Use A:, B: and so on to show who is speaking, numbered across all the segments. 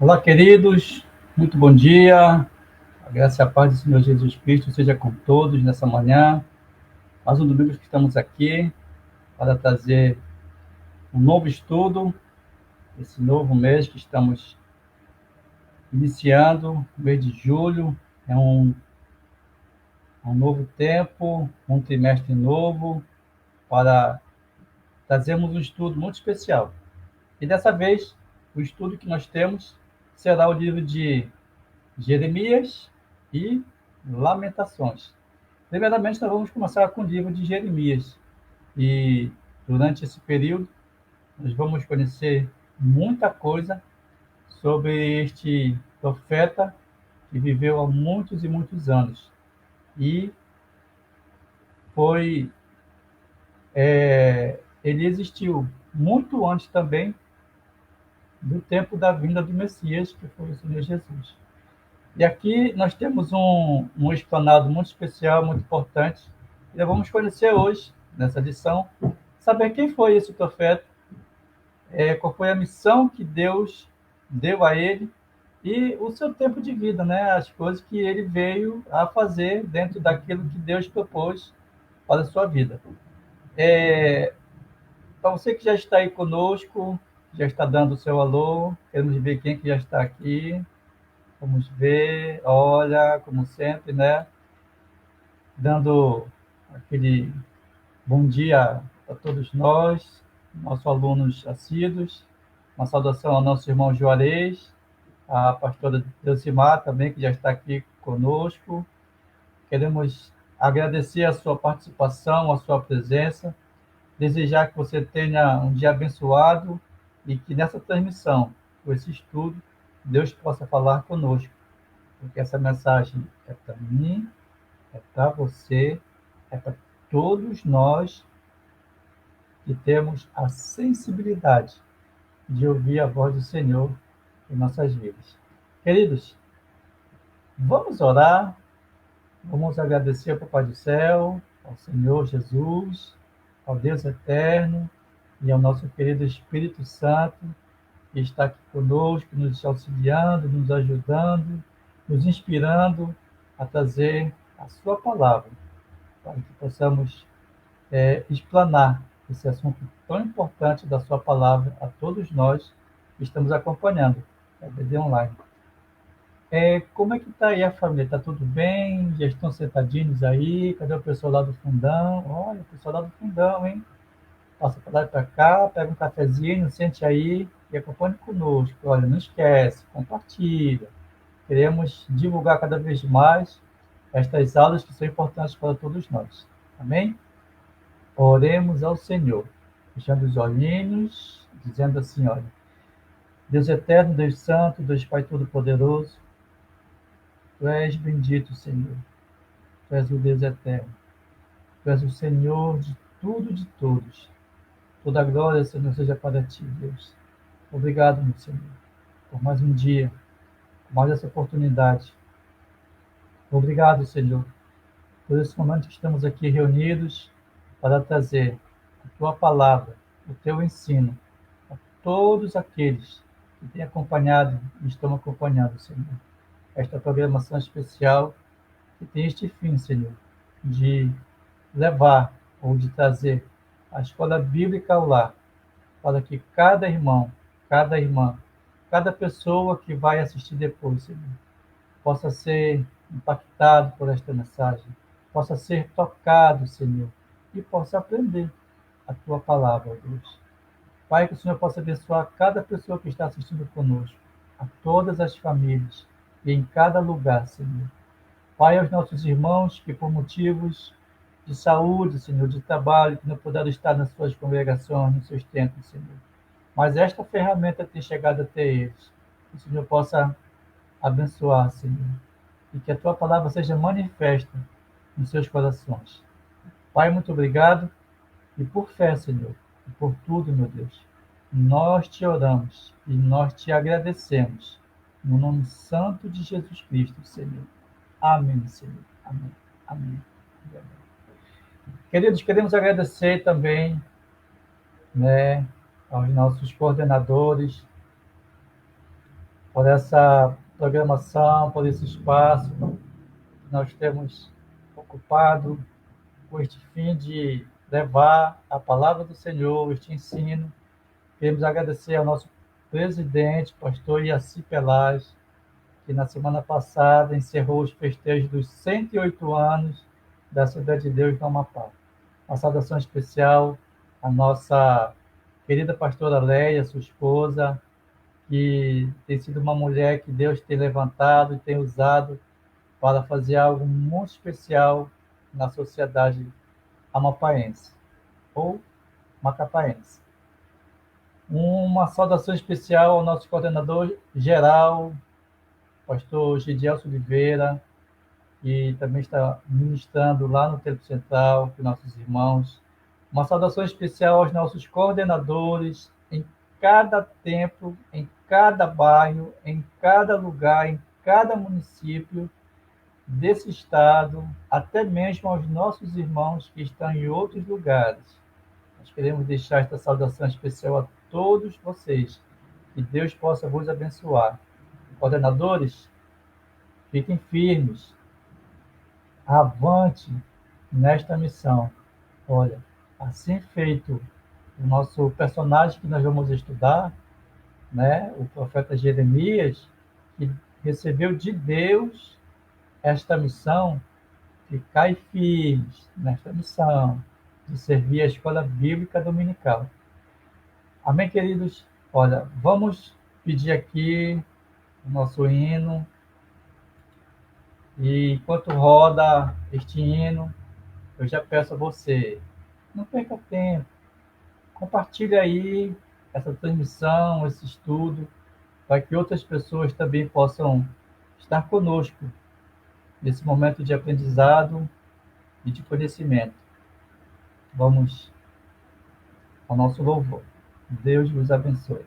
A: Olá, queridos, muito bom dia. A graça e a paz do Senhor Jesus Cristo seja com todos nessa manhã. Mais um domingo que estamos aqui para trazer um novo estudo, esse novo mês que estamos iniciando, mês de julho. É um novo tempo, um trimestre novo, para trazermos um estudo muito especial. E dessa vez, o estudo que nós temos será o livro de Jeremias e Lamentações. Primeiramente, nós vamos começar com o livro de Jeremias. E durante esse período, nós vamos conhecer muita coisa sobre este profeta que viveu há muitos e muitos anos. E foi, ele existiu muito antes também do tempo da vinda do Messias, que foi o Senhor Jesus. E aqui nós temos um explanado muito especial, muito importante, e nós vamos conhecer hoje, nessa lição, saber quem foi esse profeta, qual foi a missão que Deus deu a ele e o seu tempo de vida, né? As coisas que ele veio a fazer dentro daquilo que Deus propôs para a sua vida. É, para você que já está aí conosco, já está dando o seu alô, queremos ver quem que já está aqui. Vamos ver, olha, como sempre, né? Dando aquele bom dia a todos nós, nossos alunos assíduos. Uma saudação ao nosso irmão Juarez, a pastora Deucimar também, que já está aqui conosco. Queremos agradecer a sua participação, a sua presença, desejar que você tenha um dia abençoado e que nessa transmissão, com esse estudo, Deus possa falar conosco, porque essa mensagem é para mim, é para você, é para todos nós que temos a sensibilidade de ouvir a voz do Senhor em nossas vidas. Queridos, vamos orar, vamos agradecer ao Papai do Céu, ao Senhor Jesus, ao Deus Eterno e ao nosso querido Espírito Santo, que está aqui conosco, nos auxiliando, nos ajudando, nos inspirando a trazer a Sua palavra, para que possamos explanar esse assunto tão importante da Sua palavra a todos nós que estamos acompanhando a EBD Online. Como é que está aí a família? Está tudo bem? Já estão sentadinhos aí? Cadê o pessoal lá do fundão? Olha, o pessoal lá do fundão, hein? Passa para lá e para cá, pega um cafezinho, sente aí e acompanhe conosco. Olha, não esquece, compartilha. Queremos divulgar cada vez mais estas aulas que são importantes para todos nós. Amém? Oremos ao Senhor, fechando os olhinhos, dizendo assim, olha, Deus eterno, Deus santo, Deus Pai todo-poderoso, Tu és bendito, Senhor. Tu és o Deus eterno. Tu és o Senhor de tudo, de todos. Toda a glória, Senhor, seja para Ti, Deus. Obrigado, meu Senhor, por mais um dia, por mais essa oportunidade. Obrigado, Senhor, por esse momento que estamos aqui reunidos para trazer a Tua palavra, o Teu ensino, a todos aqueles que têm acompanhado e estão acompanhando, Senhor. Esta programação especial que tem este fim, Senhor, de levar ou de trazer a escola bíblica ao lar, para que cada irmão, cada irmã, cada pessoa que vai assistir depois, Senhor, possa ser impactado por esta mensagem, possa ser tocado, Senhor, e possa aprender a Tua palavra, Deus. Pai, que o Senhor possa abençoar cada pessoa que está assistindo conosco, a todas as famílias e em cada lugar, Senhor. Pai, aos nossos irmãos que por motivos de saúde, Senhor, de trabalho, que não puderam estar nas suas congregações, nos seus templos, Senhor. Mas esta ferramenta tem chegado até eles. Que o Senhor possa abençoar, Senhor. E que a Tua palavra seja manifesta nos seus corações. Pai, muito obrigado. E por fé, Senhor, e por tudo, meu Deus, nós te oramos e nós te agradecemos. No nome santo de Jesus Cristo, Senhor. Amém, Senhor. Amém. Amém. Amém. Queridos, queremos agradecer também, né, aos nossos coordenadores, por essa programação, por esse espaço que nós temos ocupado com este fim de levar a palavra do Senhor, este ensino. Queremos agradecer ao nosso presidente, pastor Iaci Pelaz, que na semana passada encerrou os festejos dos 108 anos da Cidade de Deus no Amapá. Uma saudação especial à nossa querida pastora Leia, sua esposa, que tem sido uma mulher que Deus tem levantado e tem usado para fazer algo muito especial na sociedade amapaense ou macapaense. Uma saudação especial ao nosso coordenador geral, pastor Gidielso Oliveira, que também está ministrando lá no Templo Central, com nossos irmãos. Uma saudação especial aos nossos coordenadores em cada templo, em cada bairro, em cada lugar, em cada município desse estado, até mesmo aos nossos irmãos que estão em outros lugares. Nós queremos deixar esta saudação especial a todos vocês. Que Deus possa vos abençoar. Coordenadores, fiquem firmes. Avante nesta missão. Olha, assim feito o nosso personagem que nós vamos estudar, né, o profeta Jeremias, que recebeu de Deus esta missão, ficai firmes nesta missão de servir a escola bíblica dominical. Amém, queridos? Olha, vamos pedir aqui o nosso hino. E enquanto roda este hino, eu já peço a você, não perca tempo, compartilhe aí essa transmissão, esse estudo, para que outras pessoas também possam estar conosco nesse momento de aprendizado e de conhecimento. Vamos ao nosso louvor. Deus vos abençoe.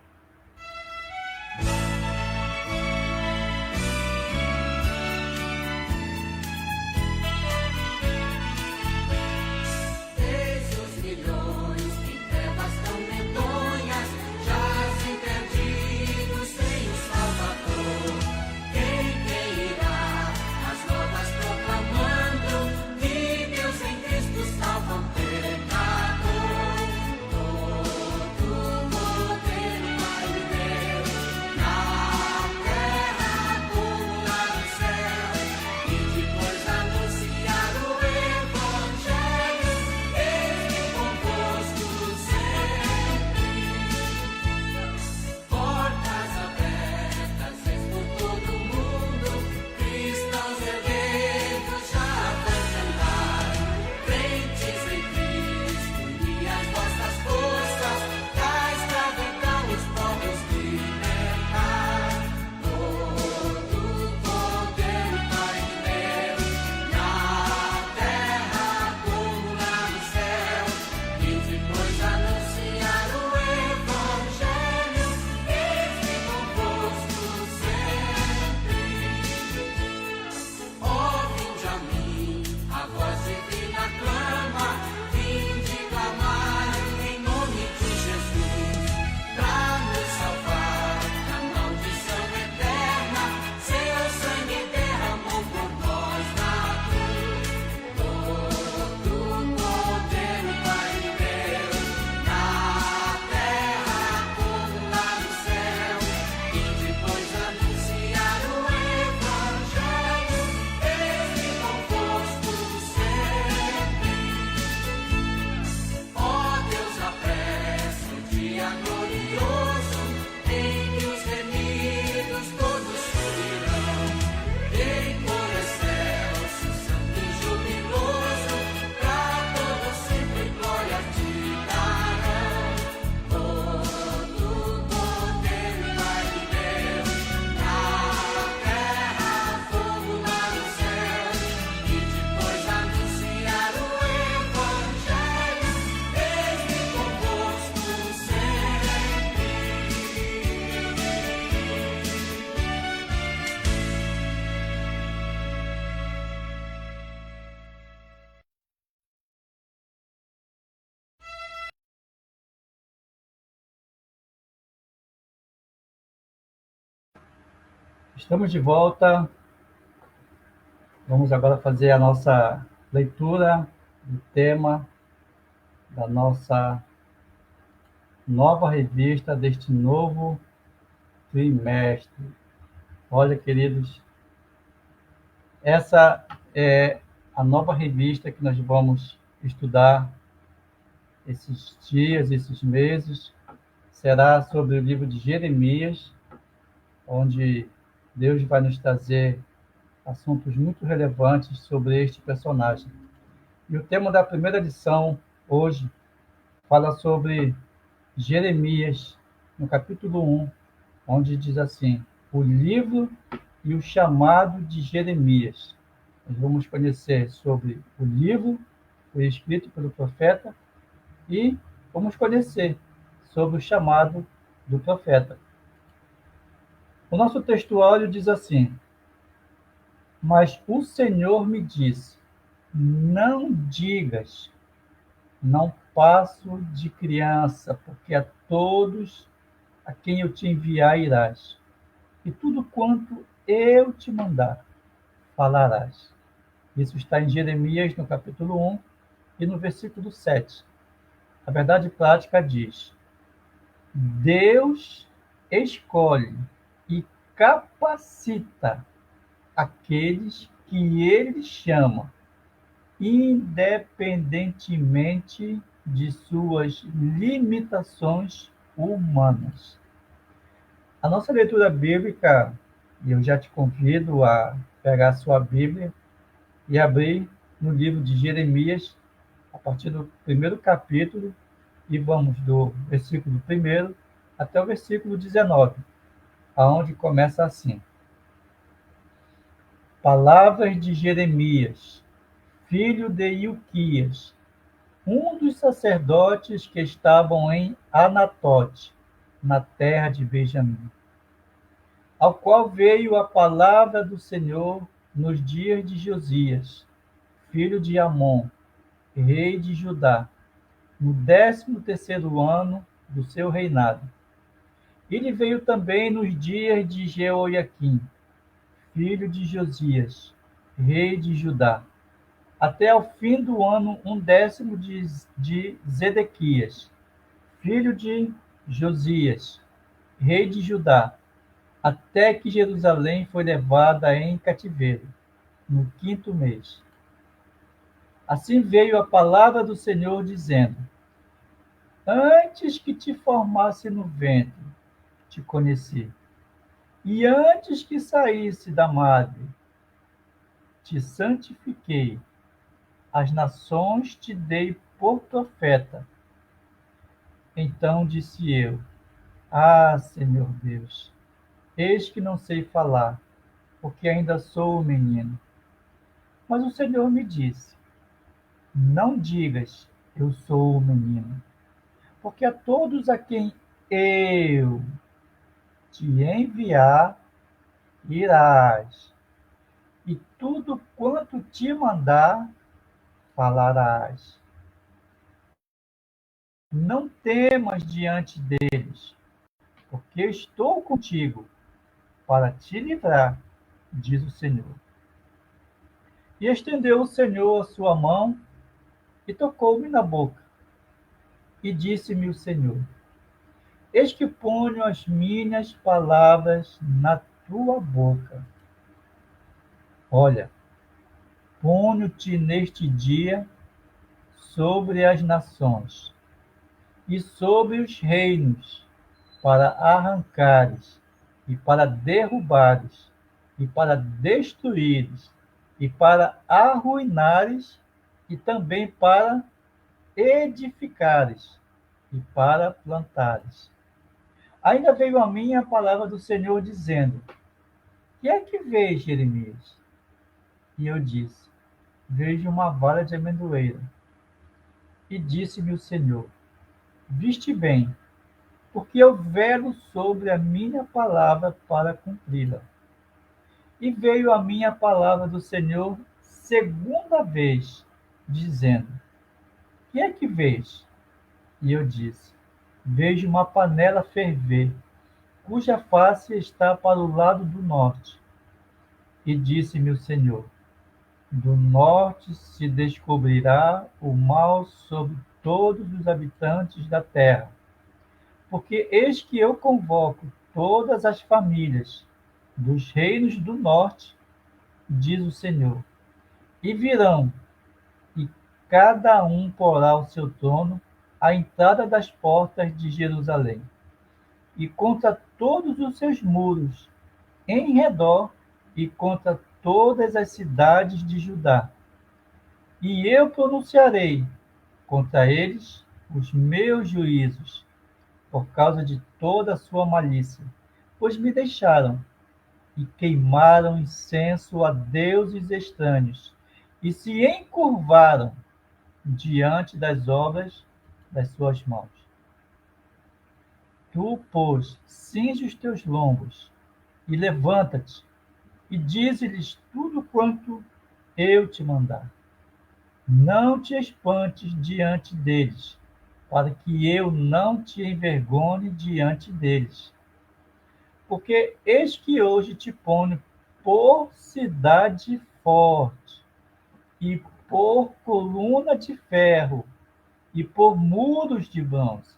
A: Estamos de volta. Vamos agora fazer a nossa leitura do tema da nossa nova revista deste novo trimestre. Olha, queridos, essa é a nova revista que nós vamos estudar esses dias, esses meses. Será sobre o livro de Jeremias, onde Deus vai nos trazer assuntos muito relevantes sobre este personagem. E o tema da primeira lição hoje fala sobre Jeremias, no capítulo 1, onde diz assim: o livro e o chamado de Jeremias. Nós vamos conhecer sobre o livro, que foi escrito pelo profeta, e vamos conhecer sobre o chamado do profeta. O nosso textuário diz assim: mas o Senhor me disse, não digas, não passo de criança, porque a todos a quem eu te enviar irás, e tudo quanto eu te mandar falarás. Isso está em Jeremias, no capítulo 1 e no versículo 7. A verdade prática diz: Deus escolhe e capacita aqueles que ele chama, independentemente de suas limitações humanas. A nossa leitura bíblica, e eu já te convido a pegar a sua Bíblia e abrir no livro de Jeremias, a partir do primeiro capítulo, e vamos do versículo 1 até o versículo 19, aonde começa assim: Palavras de Jeremias, filho de Ilquias, um dos sacerdotes que estavam em Anatote, na terra de Benjamim, ao qual veio a palavra do Senhor nos dias de Josias, filho de Amon, rei de Judá, no 13º ano do seu reinado. Ele veio também nos dias de Jeoiaquim, filho de Josias, rei de Judá, até ao fim do ano 10º de Zedequias, filho de Josias, rei de Judá, até que Jerusalém foi levada em cativeiro, no 5º mês. Assim veio a palavra do Senhor, dizendo: Antes que te formasse no ventre, te conheci, e antes que saísse da madre, te santifiquei. As nações te dei por profeta. Então disse eu: Ah, Senhor Deus, eis que não sei falar, porque ainda sou um menino. Mas o Senhor me disse: Não digas, eu sou um menino, porque a todos a quem eu te enviar, irás, e tudo quanto te mandar, falarás. Não temas diante deles, porque estou contigo para te livrar, diz o Senhor. E estendeu o Senhor a sua mão e tocou-me na boca. E disse-me o Senhor: Eis que ponho as minhas palavras na tua boca. Olha, ponho-te neste dia sobre as nações e sobre os reinos, para arrancares e para derrubares e para destruíres e para arruinares e também para edificares e para plantares. Ainda veio a mim a palavra do Senhor dizendo: Que é que vês, Jeremias? E eu disse: Vejo uma vara de amendoeira. E disse-me o Senhor: Viste bem, porque eu velo sobre a minha palavra para cumpri-la. E veio a mim a palavra do Senhor segunda vez, dizendo: Que é que vês? E eu disse: Vejo uma panela ferver, cuja face está para o lado do norte. E disse-me o Senhor: do norte se descobrirá o mal sobre todos os habitantes da terra, porque eis que eu convoco todas as famílias dos reinos do norte, diz o Senhor, e virão, e cada um porá o seu trono à entrada das portas de Jerusalém, e contra todos os seus muros em redor, e contra todas as cidades de Judá. E eu pronunciarei contra eles os meus juízos, por causa de toda a sua malícia, pois me deixaram e queimaram incenso a deuses estranhos, e se encurvaram diante das obras das suas mãos. Tu, pois, cinge os teus lombos, e levanta-te, e dize-lhes tudo quanto eu te mandar. Não te espantes diante deles, para que eu não te envergonhe diante deles. Porque eis que hoje te ponho por cidade forte, e por coluna de ferro, e por muros de bronze,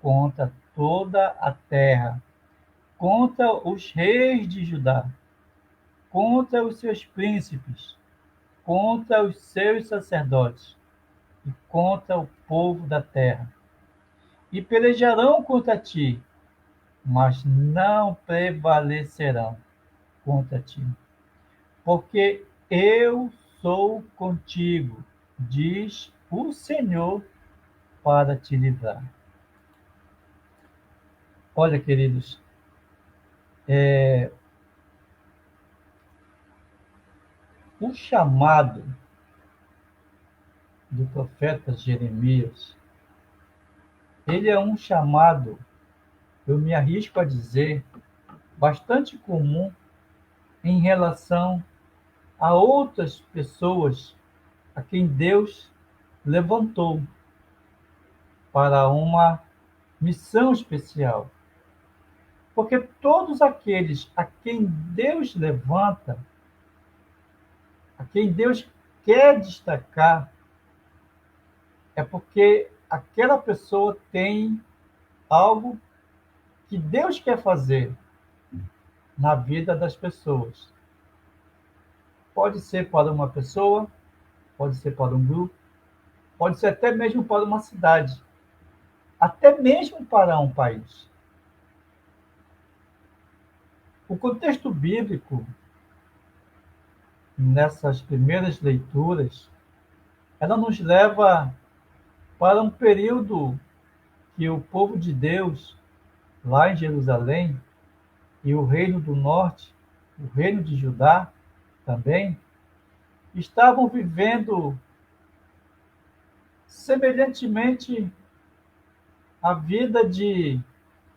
A: contra toda a terra, contra os reis de Judá, contra os seus príncipes, contra os seus sacerdotes, e contra o povo da terra. E pelejarão contra ti, mas não prevalecerão contra ti, porque eu sou contigo, diz o Senhor, para te livrar. Olha, queridos, o chamado do profeta Jeremias, ele é um chamado, eu me arrisco a dizer, bastante comum em relação a outras pessoas a quem Deus levantou para uma missão especial. Porque todos aqueles a quem Deus levanta, a quem Deus quer destacar, é porque aquela pessoa tem algo que Deus quer fazer na vida das pessoas. Pode ser para uma pessoa, pode ser para um grupo, pode ser até mesmo para uma cidade, até mesmo para um país. O contexto bíblico, nessas primeiras leituras, ela nos leva para um período que o povo de Deus, lá em Jerusalém, e o reino do norte, o reino de Judá também, estavam vivendo semelhantemente a vida de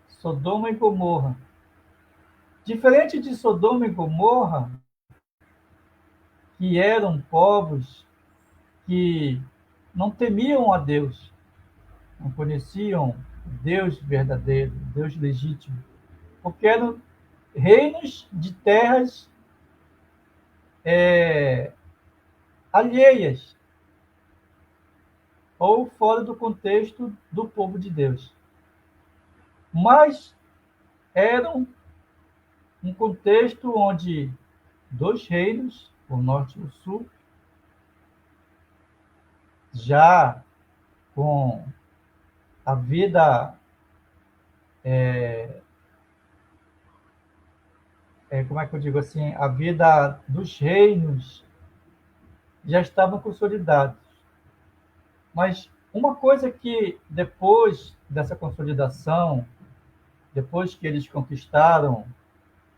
A: Sodoma e Gomorra. Diferente de Sodoma e Gomorra, que eram povos que não temiam a Deus, não conheciam o Deus verdadeiro, o Deus legítimo, porque eram reinos de terras alheias ou fora do contexto do povo de Deus. Mas eram um contexto onde dois reinos, o norte e o sul, já com a vida, como é que eu digo assim, a vida dos reinos já estavam consolidados. Mas uma coisa que depois dessa consolidação, depois que eles conquistaram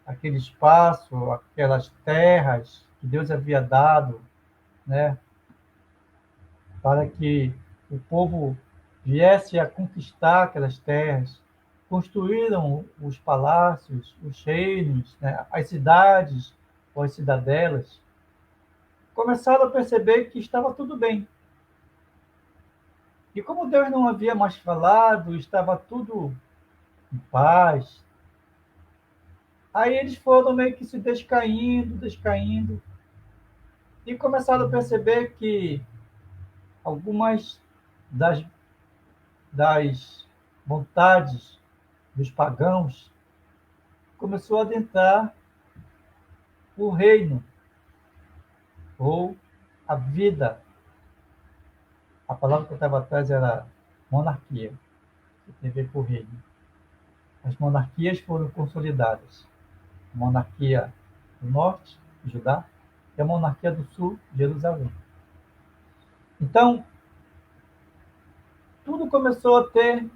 A: aquele espaço, aquelas terras que Deus havia dado, né, para que o povo viesse a conquistar aquelas terras, construíram os palácios, os reinos, né, as cidades ou as cidadelas, começaram a perceber que estava tudo bem. E como Deus não havia mais falado, estava tudo em paz, Aí eles foram meio que se descaindo, descaindo, e começaram a perceber que algumas das, das vontades dos pagãos começou a adentrar o reino, ou a vida. A palavra que eu estava atrás era monarquia, que tem a ver com o reino. As monarquias foram consolidadas. A monarquia do norte, Judá, e a monarquia do sul, Jerusalém. Então, tudo começou a ter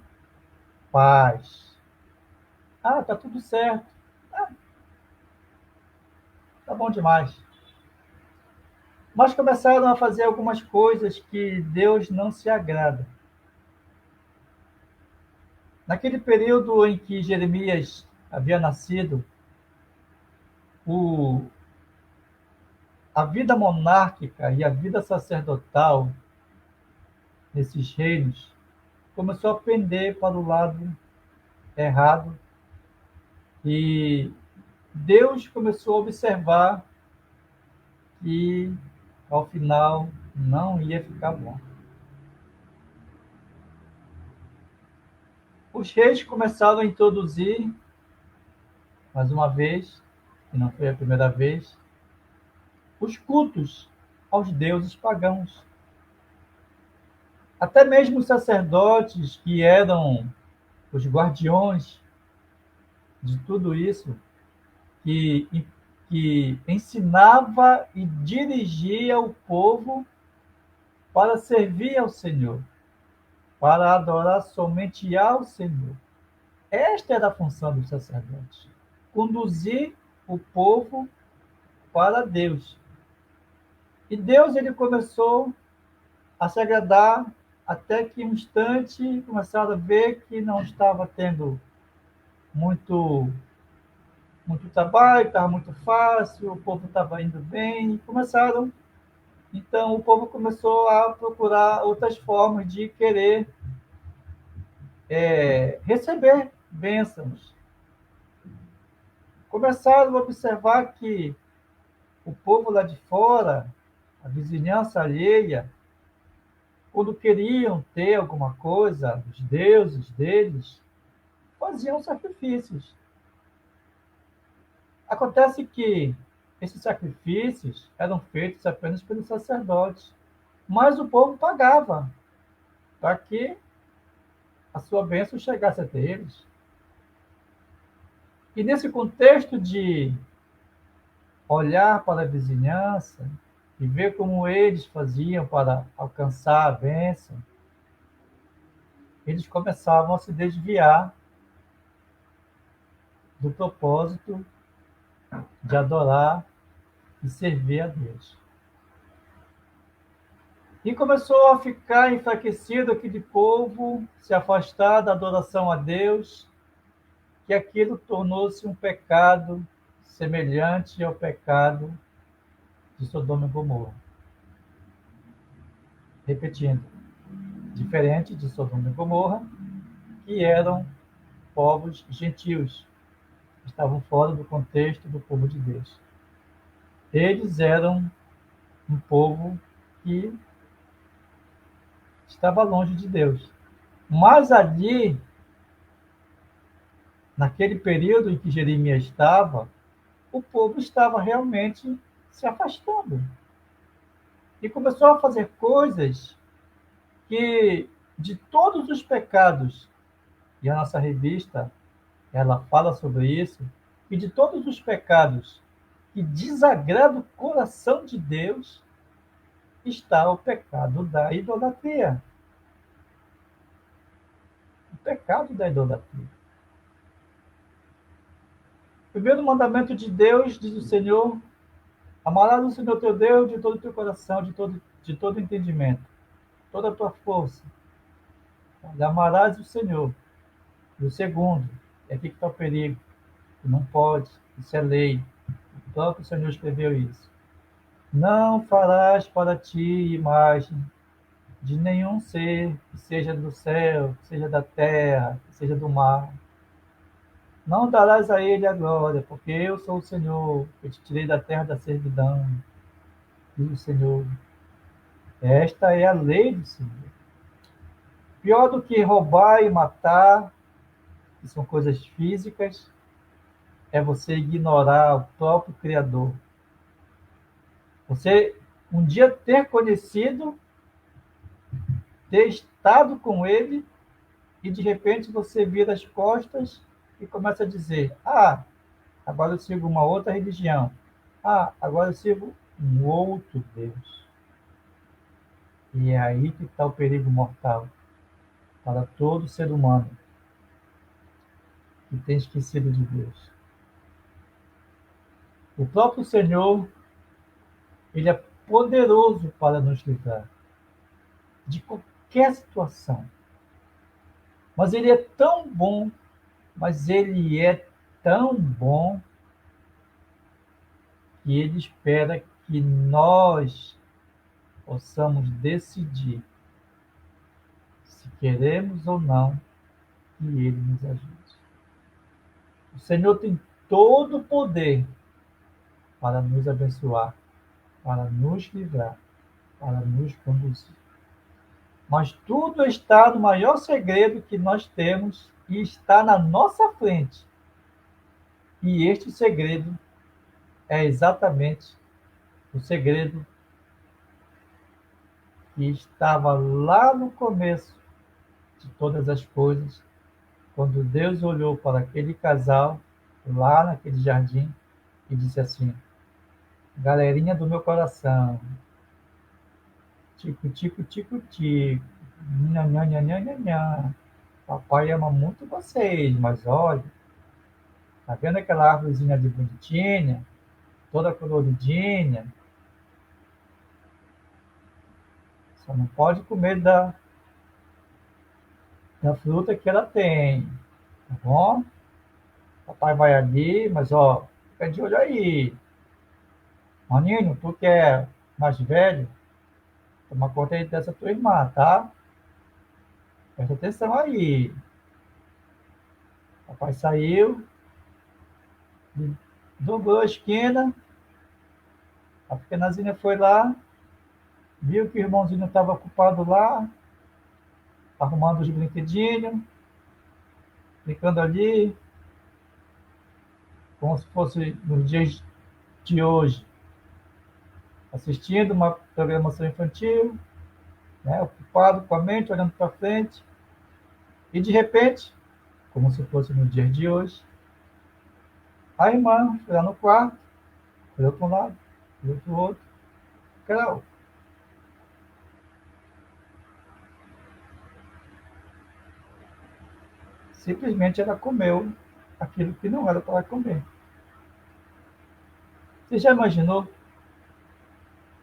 A: paz. Ah, tá tudo certo. Ah, tá bom demais. Mas começaram a fazer algumas coisas que Deus não se agrada. Naquele período em que Jeremias havia nascido, o, a vida monárquica e a vida sacerdotal nesses reinos começou a pender para o lado errado, e Deus começou a observar que ao final não ia ficar bom. Os reis começaram a introduzir, mais uma vez, e não foi a primeira vez, os cultos aos deuses pagãos. Até mesmo os sacerdotes, que eram os guardiões de tudo isso, que, que ensinava e dirigia o povo para servir ao Senhor, para adorar somente ao Senhor. Esta era a função dos sacerdotes: conduzir o povo para Deus. E Deus, ele começou a se agradar, até que um instante começaram a ver que não estava tendo muito muito trabalho, estava muito fácil, o povo estava indo bem, e começaram. Então o povo começou a procurar outras formas de querer receber bênçãos. Começaram a observar que o povo lá de fora, a vizinhança alheia, quando queriam ter alguma coisa, os deuses deles, faziam sacrifícios. Acontece que esses sacrifícios eram feitos apenas pelos sacerdotes, mas o povo pagava para que a sua bênção chegasse até eles. E nesse contexto de olhar para a vizinhança e ver como eles faziam para alcançar a bênção, eles começavam a se desviar do propósito de adorar e servir a Deus. E começou a ficar enfraquecido aquele povo, se afastar da adoração a Deus, que aquilo tornou-se um pecado semelhante ao pecado de Sodoma e Gomorra. Repetindo, diferente de Sodoma e Gomorra, que eram povos gentios, estavam fora do contexto do povo de Deus. Eles eram um povo que estava longe de Deus. Mas ali, naquele período em que Jeremias estava, o povo estava realmente se afastando. E começou a fazer coisas que, de todos os pecados, e a nossa revista, ela fala sobre isso, e de todos os pecados que desagradam o coração de Deus, está o pecado da idolatria. O pecado da idolatria. O primeiro mandamento de Deus, diz o Senhor: amarás o Senhor teu Deus de todo o teu coração, de todo entendimento, toda a tua força. Amarás o Senhor. E o segundo, é aqui que está o perigo, que não pode, isso é lei. O próprio Senhor escreveu isso. Não farás para ti imagem de nenhum ser, que seja do céu, que seja da terra, que seja do mar. Não darás a ele a glória, porque eu sou o Senhor, que te tirei da terra da servidão, diz o Senhor. Esta é a lei do Senhor. Pior do que roubar e matar, que são coisas físicas, é você ignorar o próprio Criador. Você um dia ter conhecido, ter estado com ele, e de repente você vira as costas e começa a dizer: Ah, agora eu sigo uma outra religião. Ah, agora eu sigo um outro Deus. E é aí que está o perigo mortal para todo ser humano que tem esquecido de Deus. O próprio Senhor, ele é poderoso para nos livrar de qualquer situação. Mas ele é tão bom, mas ele é tão bom que ele espera que nós possamos decidir se queremos ou não que ele nos ajude. O Senhor tem todo o poder para nos abençoar, para nos livrar, para nos conduzir. Mas tudo está no maior segredo que nós temos e está na nossa frente. E este segredo é exatamente o segredo que estava lá no começo de todas as coisas, quando Deus olhou para aquele casal lá naquele jardim e disse assim: Galerinha do meu coração, tico, tico, tico, tico, nha, nha, nha, nha, nha, nha. Papai ama muito vocês, mas olha, tá vendo aquela árvorezinha de bonitinha, toda coloridinha? Só não pode comer da fruta que ela tem, tá bom? Papai vai ali, mas ó, fica de olho aí. Maninho, tu que é mais velho, toma conta aí dessa tua irmã, tá? Presta atenção aí. Papai saiu, dobrou a esquina, a pequenazinha foi lá, viu que o irmãozinho estava ocupado lá, arrumando os brinquedinhos, ficando ali, como se fosse nos dias de hoje, assistindo uma programação infantil, né, ocupado com a mente, olhando para frente, e de repente, como se fosse no dia de hoje, a irmã foi lá no quarto, olhou para um lado, olhou para o outro, crau, simplesmente ela comeu aquilo que não era para ela comer. Você já imaginou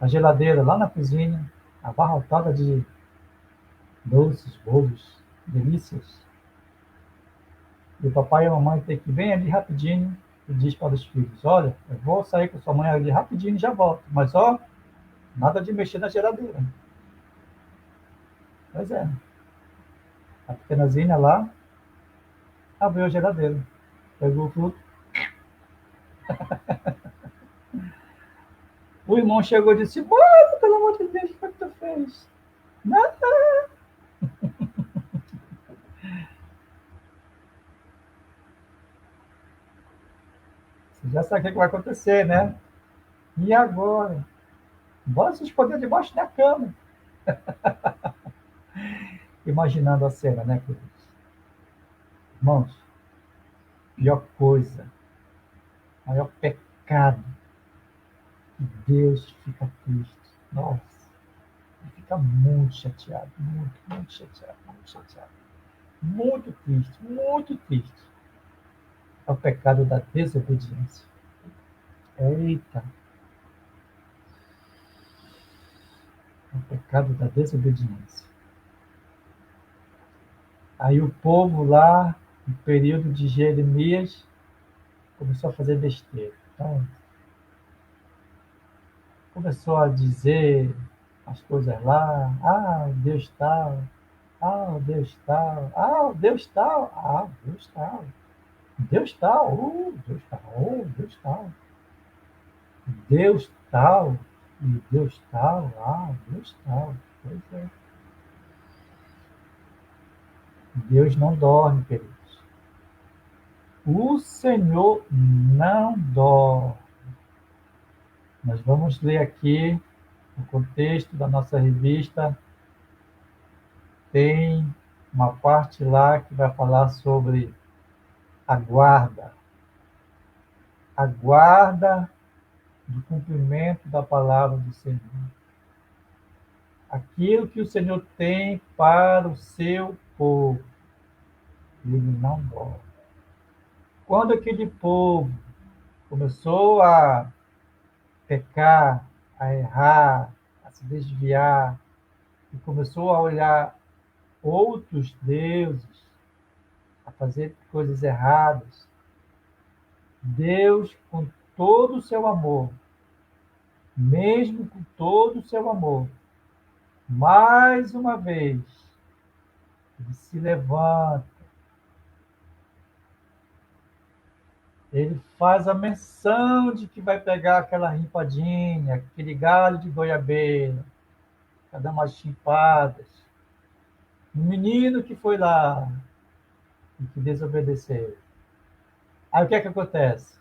A: a geladeira lá na cozinha, abarrotada de doces, bolos, delícias? E o papai e a mamãe tem que vir ali rapidinho e diz para os filhos: Olha, eu vou sair com a sua mãe ali rapidinho e já volto. Mas ó, nada de mexer na geladeira. Pois é, a pequenazinha lá abriu a geladeira, pegou o fruto. O irmão chegou e disse: Mano, pelo amor de Deus, o que tu fez? Nada. Você já sabe o que vai acontecer, né? E agora? Bora se esconder debaixo da cama. Imaginando a cena, né, queridos? Irmãos, pior coisa, maior pecado, que Deus fica triste. Nossa, ele fica muito chateado, muito, muito chateado, muito chateado. Muito triste, muito triste. É o pecado da desobediência. Eita, é o pecado da desobediência. Aí o povo lá, no período de Jeremias, começou a fazer besteira. Então, começou a dizer as coisas lá, ah, Deus tal, ah, Deus tal, ah, Deus tal, ah, Deus tal. Deus tal, Deus tal, Deus tal, Deus tal, e Deus tal, Deus tal. Pois é. Deus não dorme, queridos. O Senhor não dorme. Nós vamos ler aqui o contexto da nossa revista. Tem uma parte lá que vai falar sobre a guarda do cumprimento da palavra do Senhor. Aquilo que o Senhor tem para o seu povo, ele não dorme. Quando aquele povo começou a pecar, a errar, a se desviar, e começou a olhar outros deuses, a fazer coisas erradas, Deus, com todo o seu amor, mesmo com todo o seu amor, mais uma vez, ele se levanta, ele faz a menção de que vai pegar aquela rimpadinha, aquele galho de goiabeira, para dar umas chimpadas. O menino que foi lá e que desobedeceu. Aí o que é que acontece?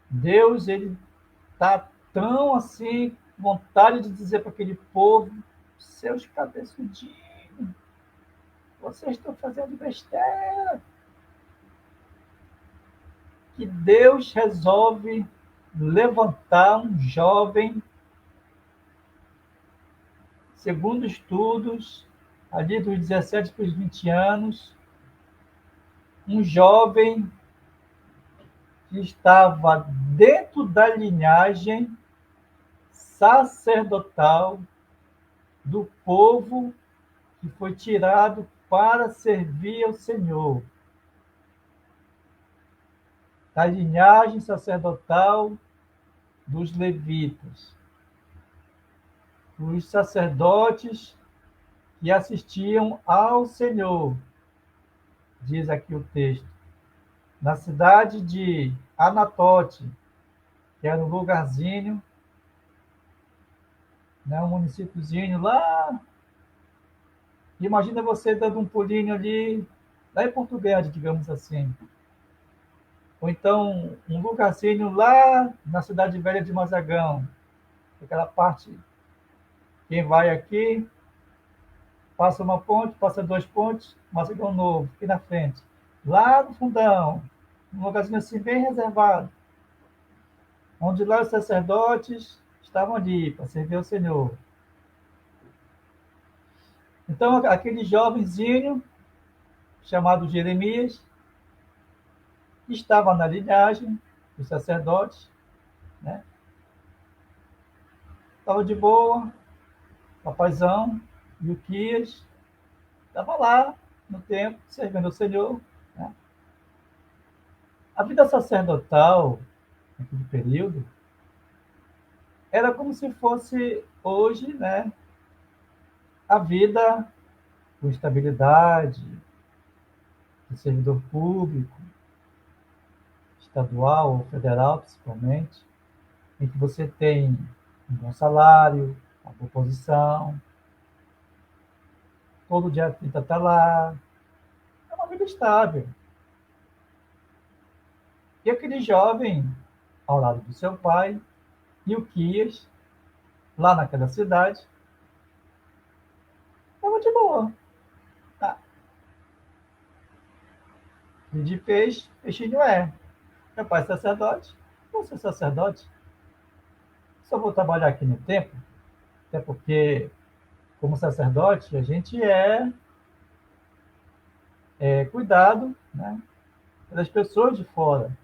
A: Deus, ele está tão assim, vontade de dizer para aquele povo, seus cabeçudinhos, vocês estão fazendo besteira. Que Deus resolve levantar um jovem, segundo estudos, ali dos 17 para os 20 anos, um jovem que estava dentro da linhagem sacerdotal do povo que foi tirado para servir ao Senhor. Da linhagem sacerdotal dos levitas. Os sacerdotes que assistiam ao Senhor, diz aqui o texto, na cidade de Anatote, que era um lugarzinho, né, um municípiozinho lá. Imagina você dando um pulinho ali, lá em Porto Grande, digamos assim. Ou então um lugarzinho lá na cidade velha de Mazagão, aquela parte, quem vai aqui, passa uma ponte, passa dois pontes, Mazagão Novo, aqui na frente. Lá no fundão, um lugarzinho assim bem reservado, onde lá os sacerdotes estavam ali para servir ao Senhor. Então, aquele jovenzinho, chamado Jeremias, estava na linhagem dos sacerdotes, né? Estava de boa, papaizão, Ilquias, estava lá no templo, servindo ao Senhor. Né? A vida sacerdotal, naquele período, era como se fosse hoje, né? A vida com estabilidade, de servidor público, estadual ou federal, principalmente, em que você tem um bom salário, uma boa posição, todo dia 30 está lá, é uma vida estável. E aquele jovem, ao lado do seu pai, Ilquias, lá naquela cidade, estava de boa. Ah, de peixe, peixinho é. Meu pai é sacerdote, vou ser sacerdote. Só vou trabalhar aqui no templo, até porque, como sacerdote, a gente é cuidado, né, pelas pessoas de fora,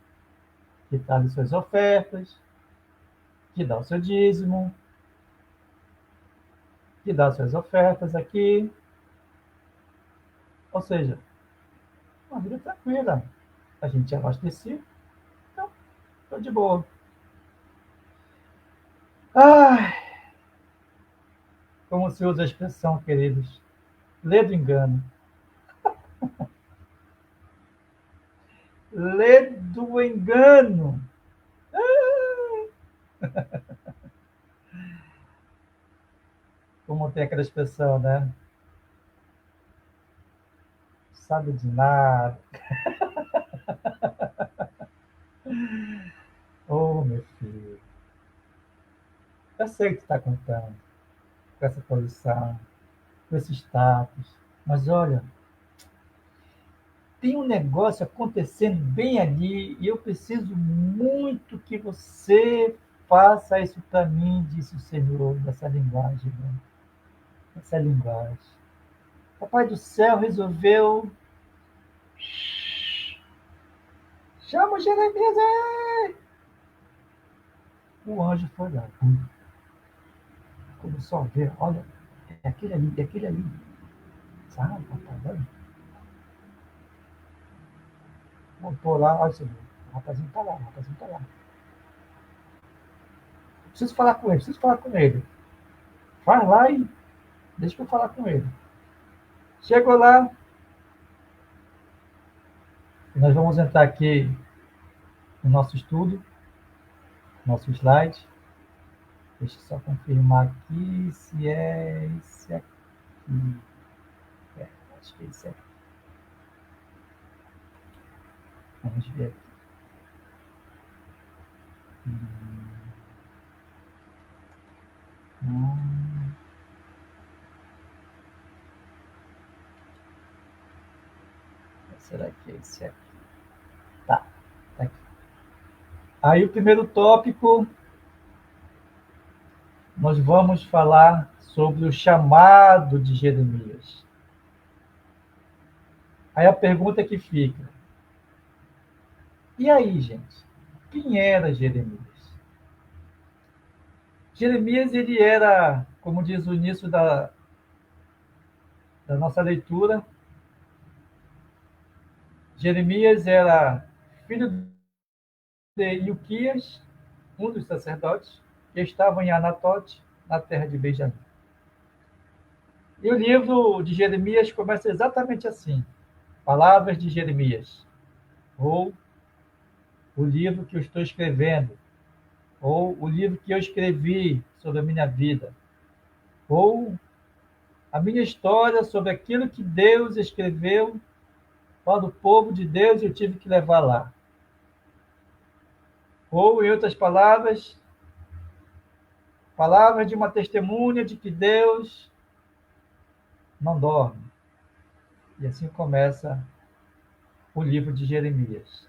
A: que trazem suas ofertas, que dá o seu dízimo, que dá suas ofertas aqui. Ou seja, uma vida tranquila. A gente é abastecido, então, estou de boa. Ai, como se usa a expressão, queridos, lê do engano. lê do engano. Como tem aquela expressão, né? Sabe de nada. Oh, meu filho, eu sei que tu está contando com essa posição, com esse status, mas olha, tem um negócio acontecendo bem ali e eu preciso muito que você faça isso para mim, disse o Senhor, nessa linguagem, né? Essa linguagem. Papai do céu resolveu. Chama o Jeremias aí! O anjo foi lá. Começou a ver, olha, é aquele ali, é aquele ali. Sabe, papai, olha. Voltou lá, olha, Senhor, o rapazinho tá lá, o rapazinho tá lá. Preciso falar com ele, preciso falar com ele. Vai lá e deixa eu falar com ele. Chegou lá, nós vamos entrar aqui no nosso estudo, nosso slide. Deixa eu só confirmar aqui se é esse aqui. É, acho que é esse aqui. Vamos ver aqui. Hum, será que é esse aqui? Tá, tá aqui. Aí o primeiro tópico, nós vamos falar sobre o chamado de Jeremias. Aí a pergunta que fica, e aí, gente? Quem era Jeremias? Jeremias, ele era, como diz o início da nossa leitura, Jeremias era filho de Ilquias, um dos sacerdotes, que estavam em Anatote, na terra de Benjamim. E o livro de Jeremias começa exatamente assim: Palavras de Jeremias, ou o livro que eu estou escrevendo, ou o livro que eu escrevi sobre a minha vida, ou a minha história sobre aquilo que Deus escreveu para o povo de Deus e eu tive que levar lá. Ou, em outras palavras, palavras de uma testemunha de que Deus não dorme. E assim começa o livro de Jeremias.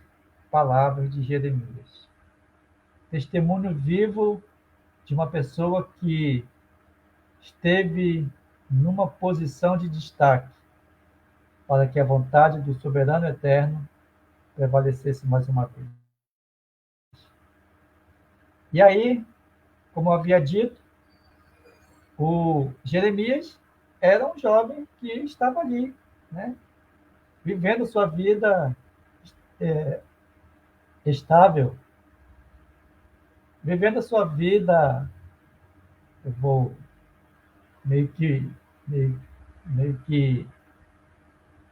A: Palavras de Jeremias. Testemunho vivo de uma pessoa que esteve numa posição de destaque para que a vontade do soberano eterno prevalecesse mais uma vez. E aí, como eu havia dito, o Jeremias era um jovem que estava ali, né, vivendo sua vida é, estável, vivendo a sua vida, eu vou meio que, meio, meio que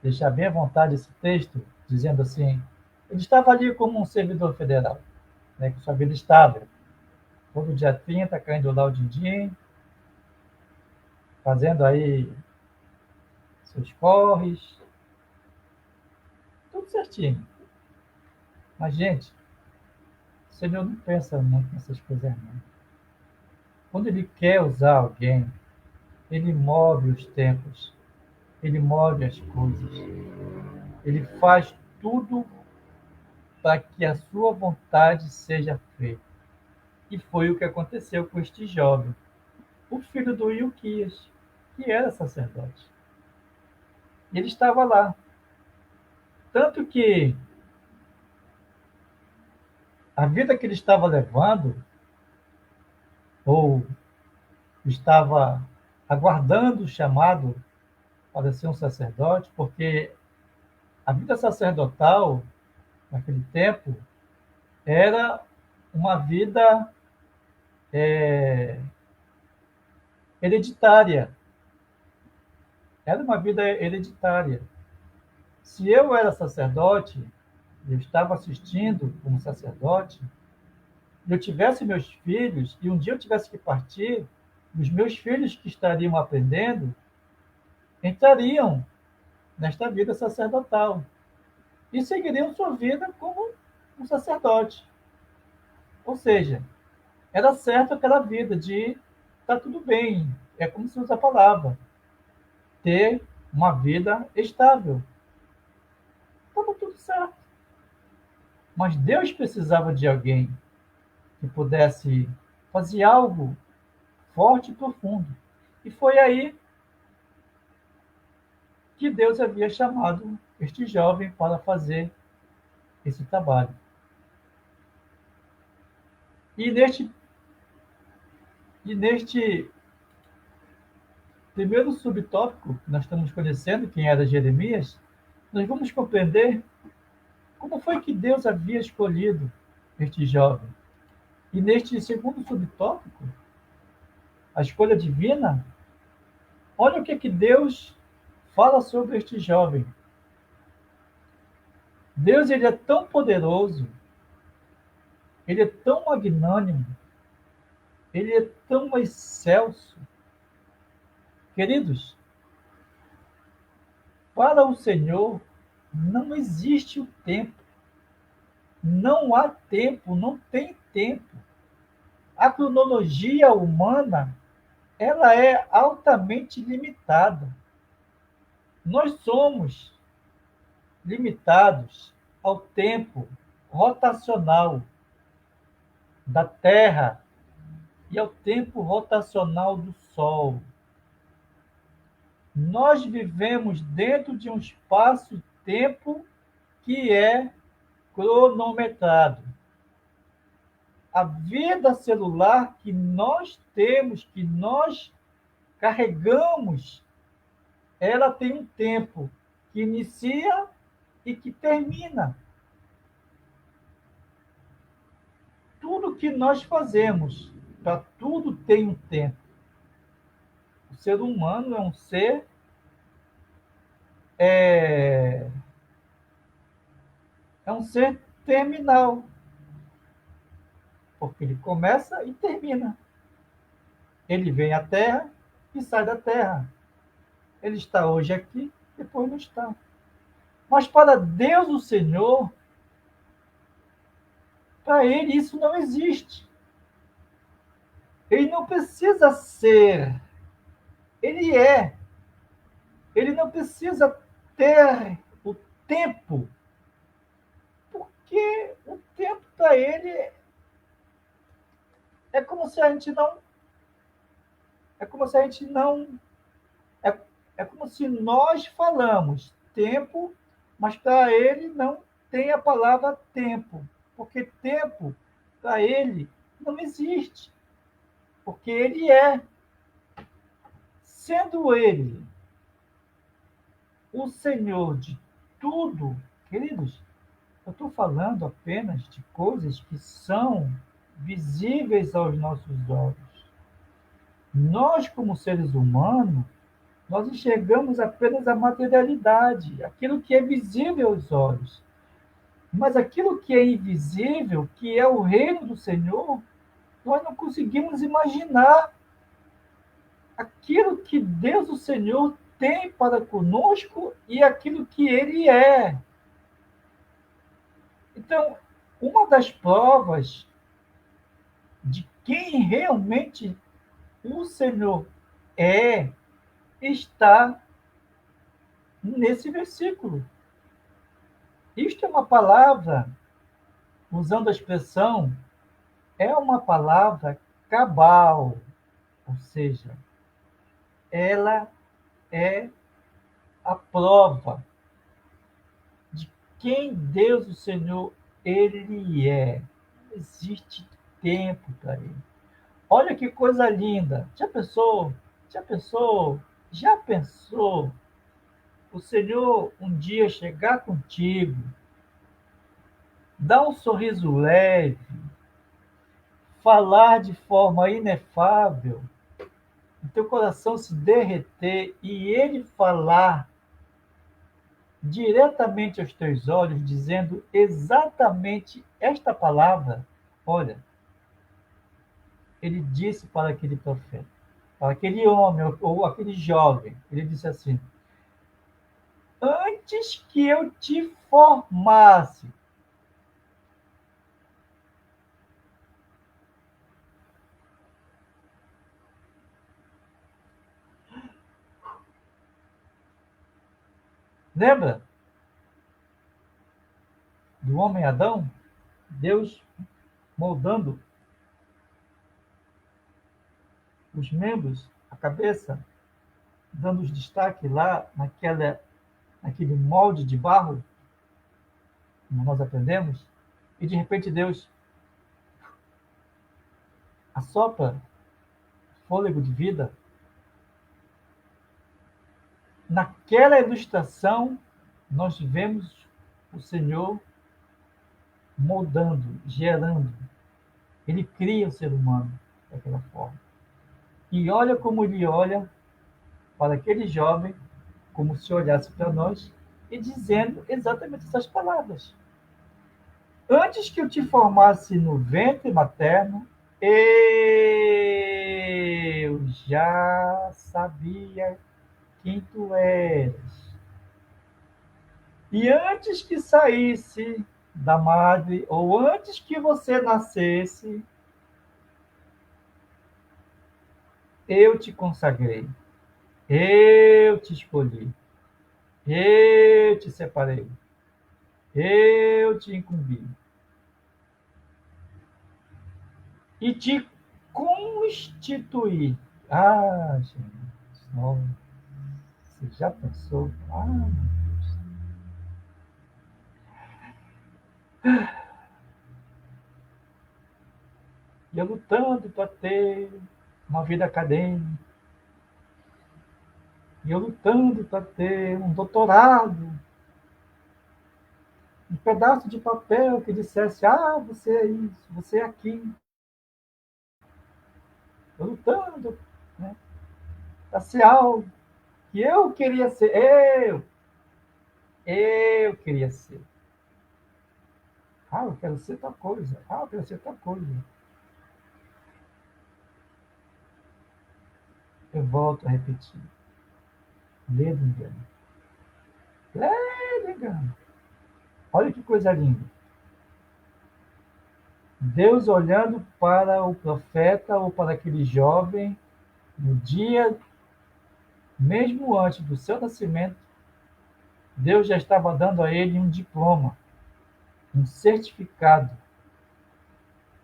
A: deixar bem à vontade esse texto, dizendo assim, ele estava ali como um servidor federal, né, com sua vida estável, todo dia 30, caindo lá o din-din, fazendo aí seus corres, tudo certinho. Mas, gente, o Senhor não pensa muito nessas coisas, não. Quando Ele quer usar alguém, Ele move os tempos, Ele move as coisas, Ele faz tudo para que a sua vontade seja feita. E foi o que aconteceu com este jovem, o filho do Ilquias, que era sacerdote. Ele estava lá. Tanto que a vida que ele estava levando, ou estava aguardando o chamado para ser um sacerdote, porque a vida sacerdotal, naquele tempo, era uma vida é, hereditária. Era uma vida hereditária. Se eu era sacerdote, eu estava assistindo como sacerdote, e eu tivesse meus filhos, e um dia eu tivesse que partir, os meus filhos que estariam aprendendo entrariam nesta vida sacerdotal e seguiriam sua vida como um sacerdote. Ou seja, era certo aquela vida de tá tudo bem, é como se usa a palavra, ter uma vida estável. Estava tudo certo. Mas Deus precisava de alguém que pudesse fazer algo forte e profundo. E foi aí que Deus havia chamado este jovem para fazer esse trabalho. E neste primeiro subtópico, que nós estamos conhecendo quem era Jeremias, nós vamos compreender como foi que Deus havia escolhido este jovem. E neste segundo subtópico, a escolha divina, olha o que Deus fala sobre este jovem. Deus, ele é tão poderoso, ele é tão magnânimo, ele é tão excelso. Queridos, para o Senhor não existe o tempo. Não há tempo, não tem tempo. A cronologia humana, ela é altamente limitada. Nós somos limitados ao tempo rotacional da Terra e ao tempo rotacional do Sol. Nós vivemos dentro de um espaço-tempo que é cronometrado. A vida celular que nós temos, que nós carregamos, ela tem um tempo que inicia e que termina. Tudo que nós fazemos, para tudo tem um tempo. O ser humano é um ser é, é um ser terminal, porque ele começa e termina. Ele vem à Terra e sai da Terra. Ele está hoje aqui, depois não está. Mas para Deus, o Senhor, para ele isso não existe. Ele não precisa ser, ele é. Ele não precisa ter o tempo, porque o tempo para ele é como se a gente não. É como se a gente não. É, é como se nós falamos tempo, mas para ele não tem a palavra tempo, porque tempo para ele não existe, porque ele é. Sendo ele o Senhor de tudo, queridos, eu estou falando apenas de coisas que são visíveis aos nossos olhos. Nós, como seres humanos, nós enxergamos apenas a materialidade, aquilo que é visível aos olhos. Mas aquilo que é invisível, que é o reino do Senhor, nós não conseguimos imaginar aquilo que Deus, o Senhor, tem para conosco e aquilo que Ele é. Então, uma das provas de quem realmente o Senhor é, está nesse versículo. Isto é uma palavra, usando a expressão, é uma palavra cabal, ou seja, ela é a prova de quem Deus, o Senhor, Ele é. Não existe tempo para Ele. Olha que coisa linda. Já pensou? Já pensou? Já pensou? O Senhor um dia chegar contigo, dar um sorriso leve, falar de forma inefável, o teu coração se derreter e ele falar diretamente aos teus olhos, dizendo exatamente esta palavra. Olha, ele disse para aquele profeta, para aquele homem ou aquele jovem, ele disse assim: antes que eu te formasse. Lembra do homem Adão? Deus moldando os membros, a cabeça, dando os destaque lá naquele molde de barro, como nós aprendemos, e de repente Deus assopra fôlego de vida. Naquela ilustração, nós vemos o Senhor moldando, gerando. Ele cria o ser humano daquela forma. E olha como ele olha para aquele jovem, como se olhasse para nós, e dizendo exatamente essas palavras. Antes que eu te formasse no ventre materno, eu já sabia quem tu eras. E antes que saísse da madre, ou antes que você nascesse, eu te consagrei, eu te escolhi, eu te separei, eu te incumbi e te constituí. Ah, gente, nossa, você já pensou? Ah, meu Deus. E eu lutando para ter uma vida acadêmica, e eu lutando para ter um doutorado, um pedaço de papel que dissesse: ah, você é isso, você é aquilo. Eu lutando, né, para ser algo que eu queria ser. Eu queria ser. Ah, eu quero ser tal coisa. Ah, eu quero ser tal coisa. Eu volto a repetir. Ledo engano. Ledo engano. Olha que coisa linda. Deus olhando para o profeta ou para aquele jovem no dia, mesmo antes do seu nascimento, Deus já estava dando a ele um diploma, um certificado,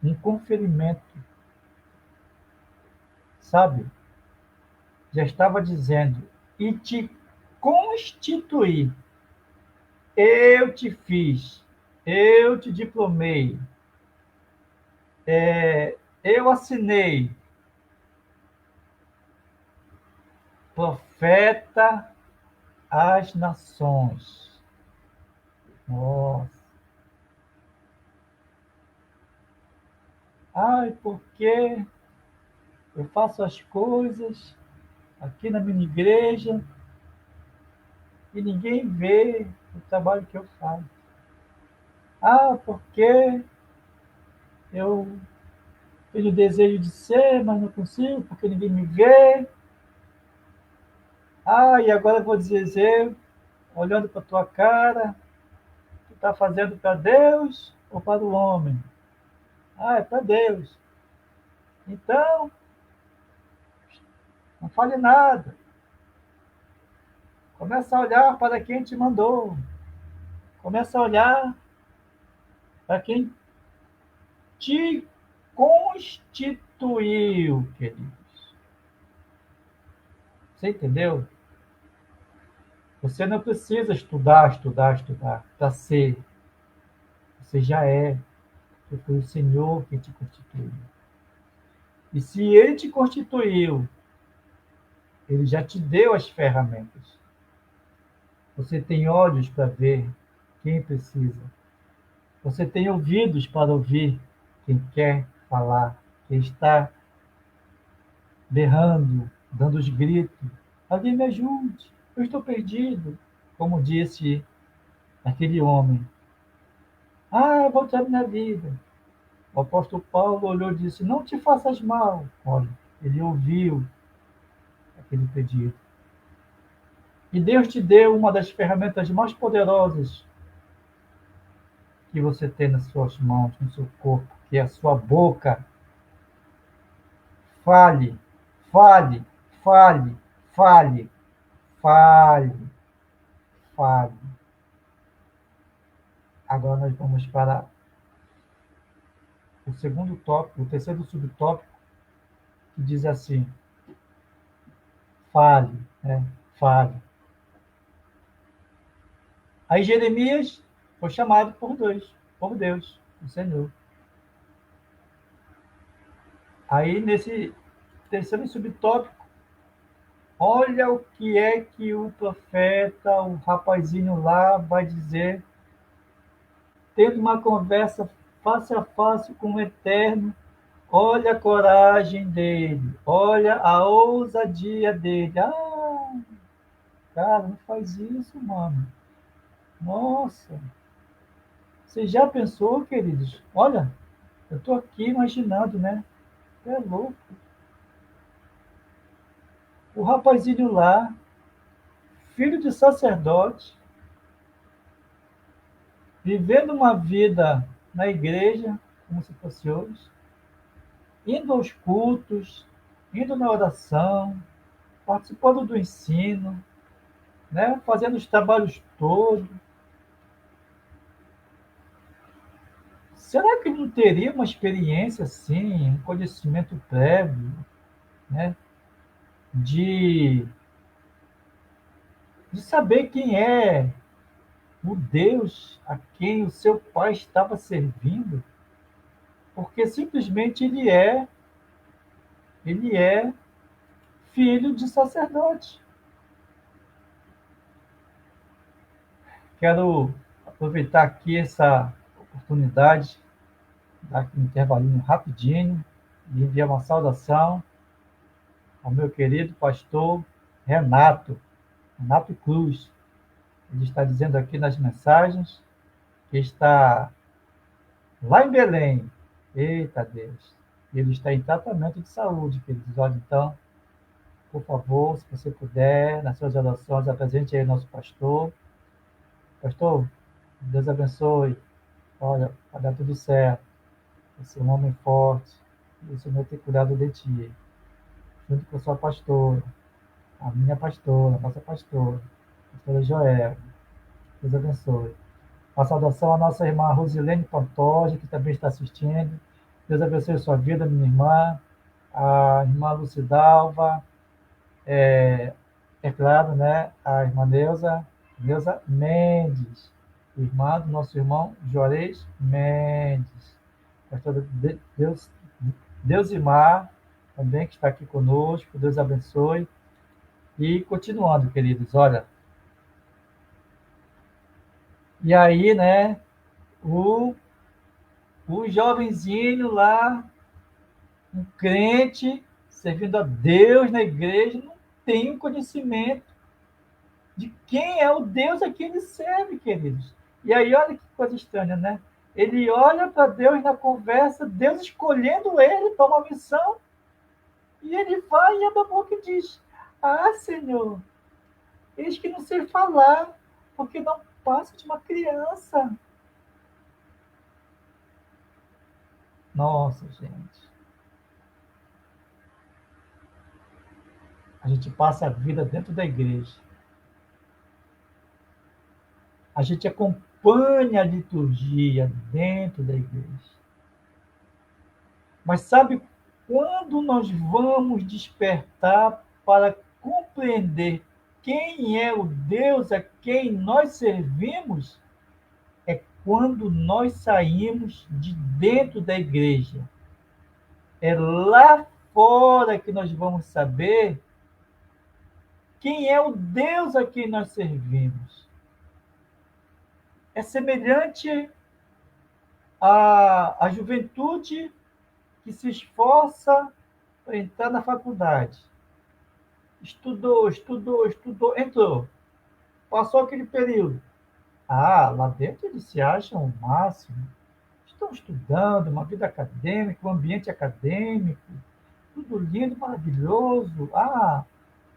A: um conferimento, sabe? Já estava dizendo: e te constituí, eu te fiz, eu te diplomei, eu assinei, profeta às nações. Nossa. Ai, porque eu faço as coisas aqui na minha igreja e ninguém vê o trabalho que eu faço. Ah, porque eu tenho desejo de ser, mas não consigo, porque ninguém me vê. Ah, e agora eu vou dizer, olhando para a tua cara, tu está fazendo para Deus ou para o homem? Ah, é para Deus. Então, não fale nada. Começa a olhar para quem te mandou. Começa a olhar para quem te constituiu, queridos. Você entendeu? Você não precisa estudar, estudar, estudar para ser. Você já é. Porque foi o Senhor que te constituiu. E se Ele te constituiu, Ele já te deu as ferramentas. Você tem olhos para ver quem precisa. Você tem ouvidos para ouvir quem quer falar, quem está berrando, dando os gritos. Alguém me ajude, eu estou perdido. como disse aquele homem, eu vou tirar minha vida. O apóstolo Paulo olhou e disse, não te faças mal. Olha, ele ouviu aquele pedido. E Deus te deu uma das ferramentas mais poderosas que você tem nas suas mãos, no seu corpo, que é a sua boca. Fale, fale, fale, fale, fale, fale. Agora nós vamos para o segundo tópico, o terceiro subtópico, que diz assim, fale, né? Fale. Aí Jeremias foi chamado por Deus, o Senhor. Aí nesse terceiro subtópico, olha o que é que o profeta, o rapazinho lá, vai dizer, tendo uma conversa face a face com o Eterno. Olha a coragem dele, olha a ousadia dele. Cara, não faz isso, mano. Nossa, você já pensou, queridos? Olha, eu estou aqui imaginando, né? É louco. O rapazinho lá, filho de sacerdote, vivendo uma vida na igreja, como se fosse hoje, indo aos cultos, indo na oração, participando do ensino, né? Fazendo os trabalhos todos. Será que ele não teria uma experiência assim, um conhecimento prévio, né? De, de saber quem é o Deus a quem o seu pai estava servindo? Porque simplesmente ele é filho de sacerdote. Quero aproveitar aqui essa oportunidade, dar aqui um intervalinho rapidinho, e enviar uma saudação ao meu querido pastor Renato Cruz. Ele está dizendo aqui nas mensagens que está lá em Belém. Eita Deus! Ele está em tratamento de saúde, queridos. Olha, então, por favor, se você puder, nas suas orações, apresente aí nosso pastor. Pastor, Deus abençoe. Olha, vai dar tudo certo. Você é um homem forte. E o Senhor tem cuidado de ti. Junto com a sua pastora, a minha pastora, a nossa pastora Joel. Deus abençoe. Uma saudação à nossa irmã Rosilene Pantoja, que também está assistindo. Deus abençoe a sua vida, minha irmã. A irmã Lucidalva. É claro, né? A irmã Neuza Mendes. Irmã do nosso irmão Juarez Mendes. Pastor Deusimar, também, que está aqui conosco. Deus abençoe. E continuando, queridos, olha. E aí, né? O, o jovenzinho lá, um crente, servindo a Deus na igreja, não tem o conhecimento de quem é o Deus a quem ele serve, queridos. E aí, olha que coisa estranha, né? Ele olha para Deus na conversa, Deus escolhendo ele para uma missão, e ele vai e abre a boca e diz: Senhor, eis que não sei falar, porque não passo de uma criança. Nossa, gente. A gente passa a vida dentro da igreja. A gente acompanha a liturgia dentro da igreja. Mas sabe quando nós vamos despertar para compreender quem é o Deus a quem nós servimos? É quando nós saímos de dentro da igreja. É lá fora que nós vamos saber quem é o Deus a quem nós servimos. É semelhante à juventude que se esforça para entrar na faculdade. Estudou, estudou, estudou, entrou. Passou aquele período. Ah, lá dentro eles se acham o máximo. Estão estudando, uma vida acadêmica, um ambiente acadêmico, tudo lindo, maravilhoso. Ah,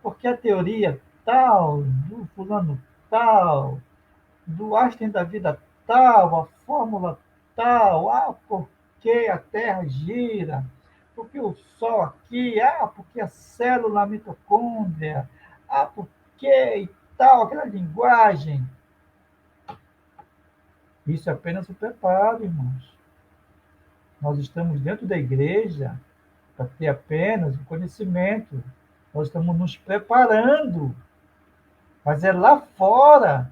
A: porque a teoria tal, do fulano tal, do Einstein da vida tal, a fórmula tal, ah, porque a Terra gira, porque o Sol aqui, ah, porque a célula a mitocôndria, ah, porque e tal, aquela linguagem. Isso é apenas o preparo, irmãos. Nós estamos dentro da igreja para ter apenas o conhecimento. Nós estamos nos preparando, mas é lá fora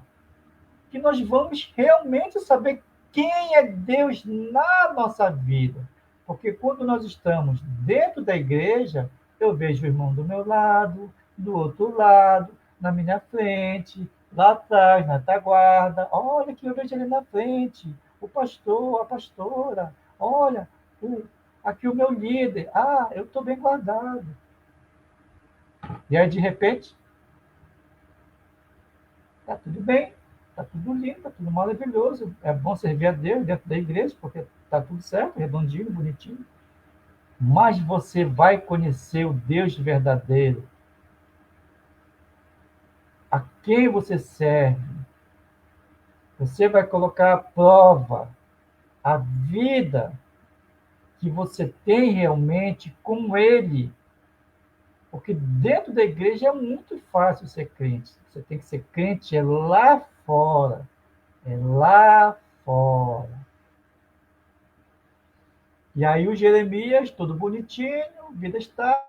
A: que nós vamos realmente saber quem é Deus na nossa vida. Porque quando nós estamos dentro da igreja, eu vejo o irmão do meu lado, do outro lado, na minha frente, lá atrás, na retaguarda. Olha que eu vejo ali na frente, o pastor, a pastora. Olha, aqui o meu líder. Ah, eu estou bem guardado. E aí, de repente, tá tudo bem, tá tudo lindo, tá tudo maravilhoso. É bom servir a Deus dentro da igreja, porque tá tudo certo, redondinho, bonitinho. Mas você vai conhecer o Deus verdadeiro, a quem você serve. Você vai colocar à prova a vida que você tem realmente com Ele. Porque dentro da igreja é muito fácil ser crente. Você tem que ser crente é lá fora. É lá fora. E aí o Jeremias, todo bonitinho, vida estável,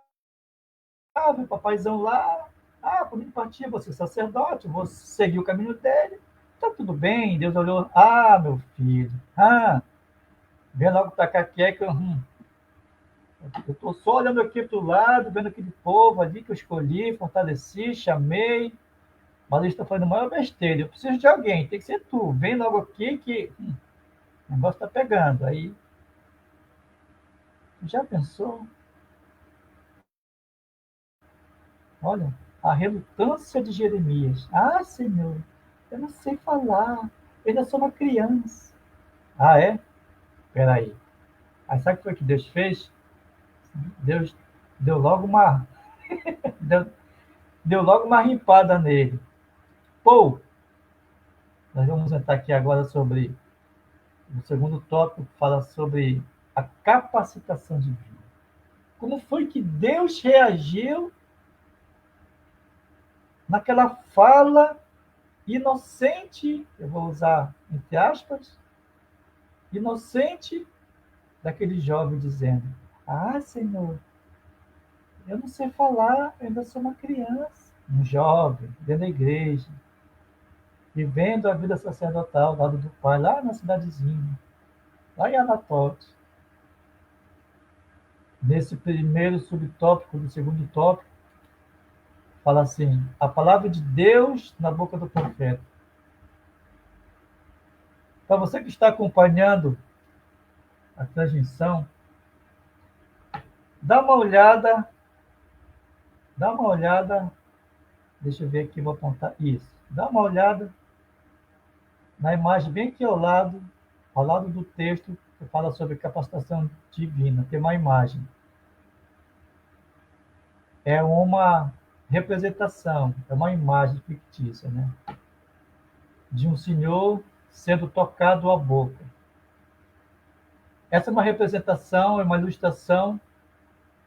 A: papaizão lá, ah, quando ele partir, vou ser sacerdote, vou seguir o caminho dele, tá tudo bem. Deus olhou, ah, meu filho, ah, vem logo pra cá que é que eu tô só olhando aqui pro lado, vendo aquele povo ali que eu escolhi, fortaleci, chamei, mas eles estão fazendo a maior besteira, eu preciso de alguém, tem que ser tu, vem logo aqui que o negócio tá pegando. Aí, já pensou? Olha, a relutância de Jeremias. Ah, Senhor, eu não sei falar, eu ainda sou uma criança. Ah, é? Peraí. Aí sabe o que foi que Deus fez? Deus deu logo uma, deu, deu logo uma rimpada nele. Pô, nós vamos entrar aqui agora sobre o segundo tópico, que fala sobre a capacitação divina. Como foi que Deus reagiu naquela fala inocente, eu vou usar entre aspas, inocente daquele jovem dizendo: ah, Senhor, eu não sei falar, eu ainda sou uma criança. Um jovem, dentro da igreja, vivendo a vida sacerdotal ao lado do pai, lá na cidadezinha, lá em Anatote. Nesse primeiro subtópico, do segundo tópico, fala assim: a palavra de Deus na boca do profeta. Para você que está acompanhando a transmissão, dá uma olhada, dá uma olhada, deixa eu ver aqui, vou apontar isso. Dá uma olhada na imagem bem aqui ao lado do texto que fala sobre capacitação divina, tem uma imagem. É uma representação, é uma imagem fictícia, né? De um senhor sendo tocado à boca. Essa é uma representação, é uma ilustração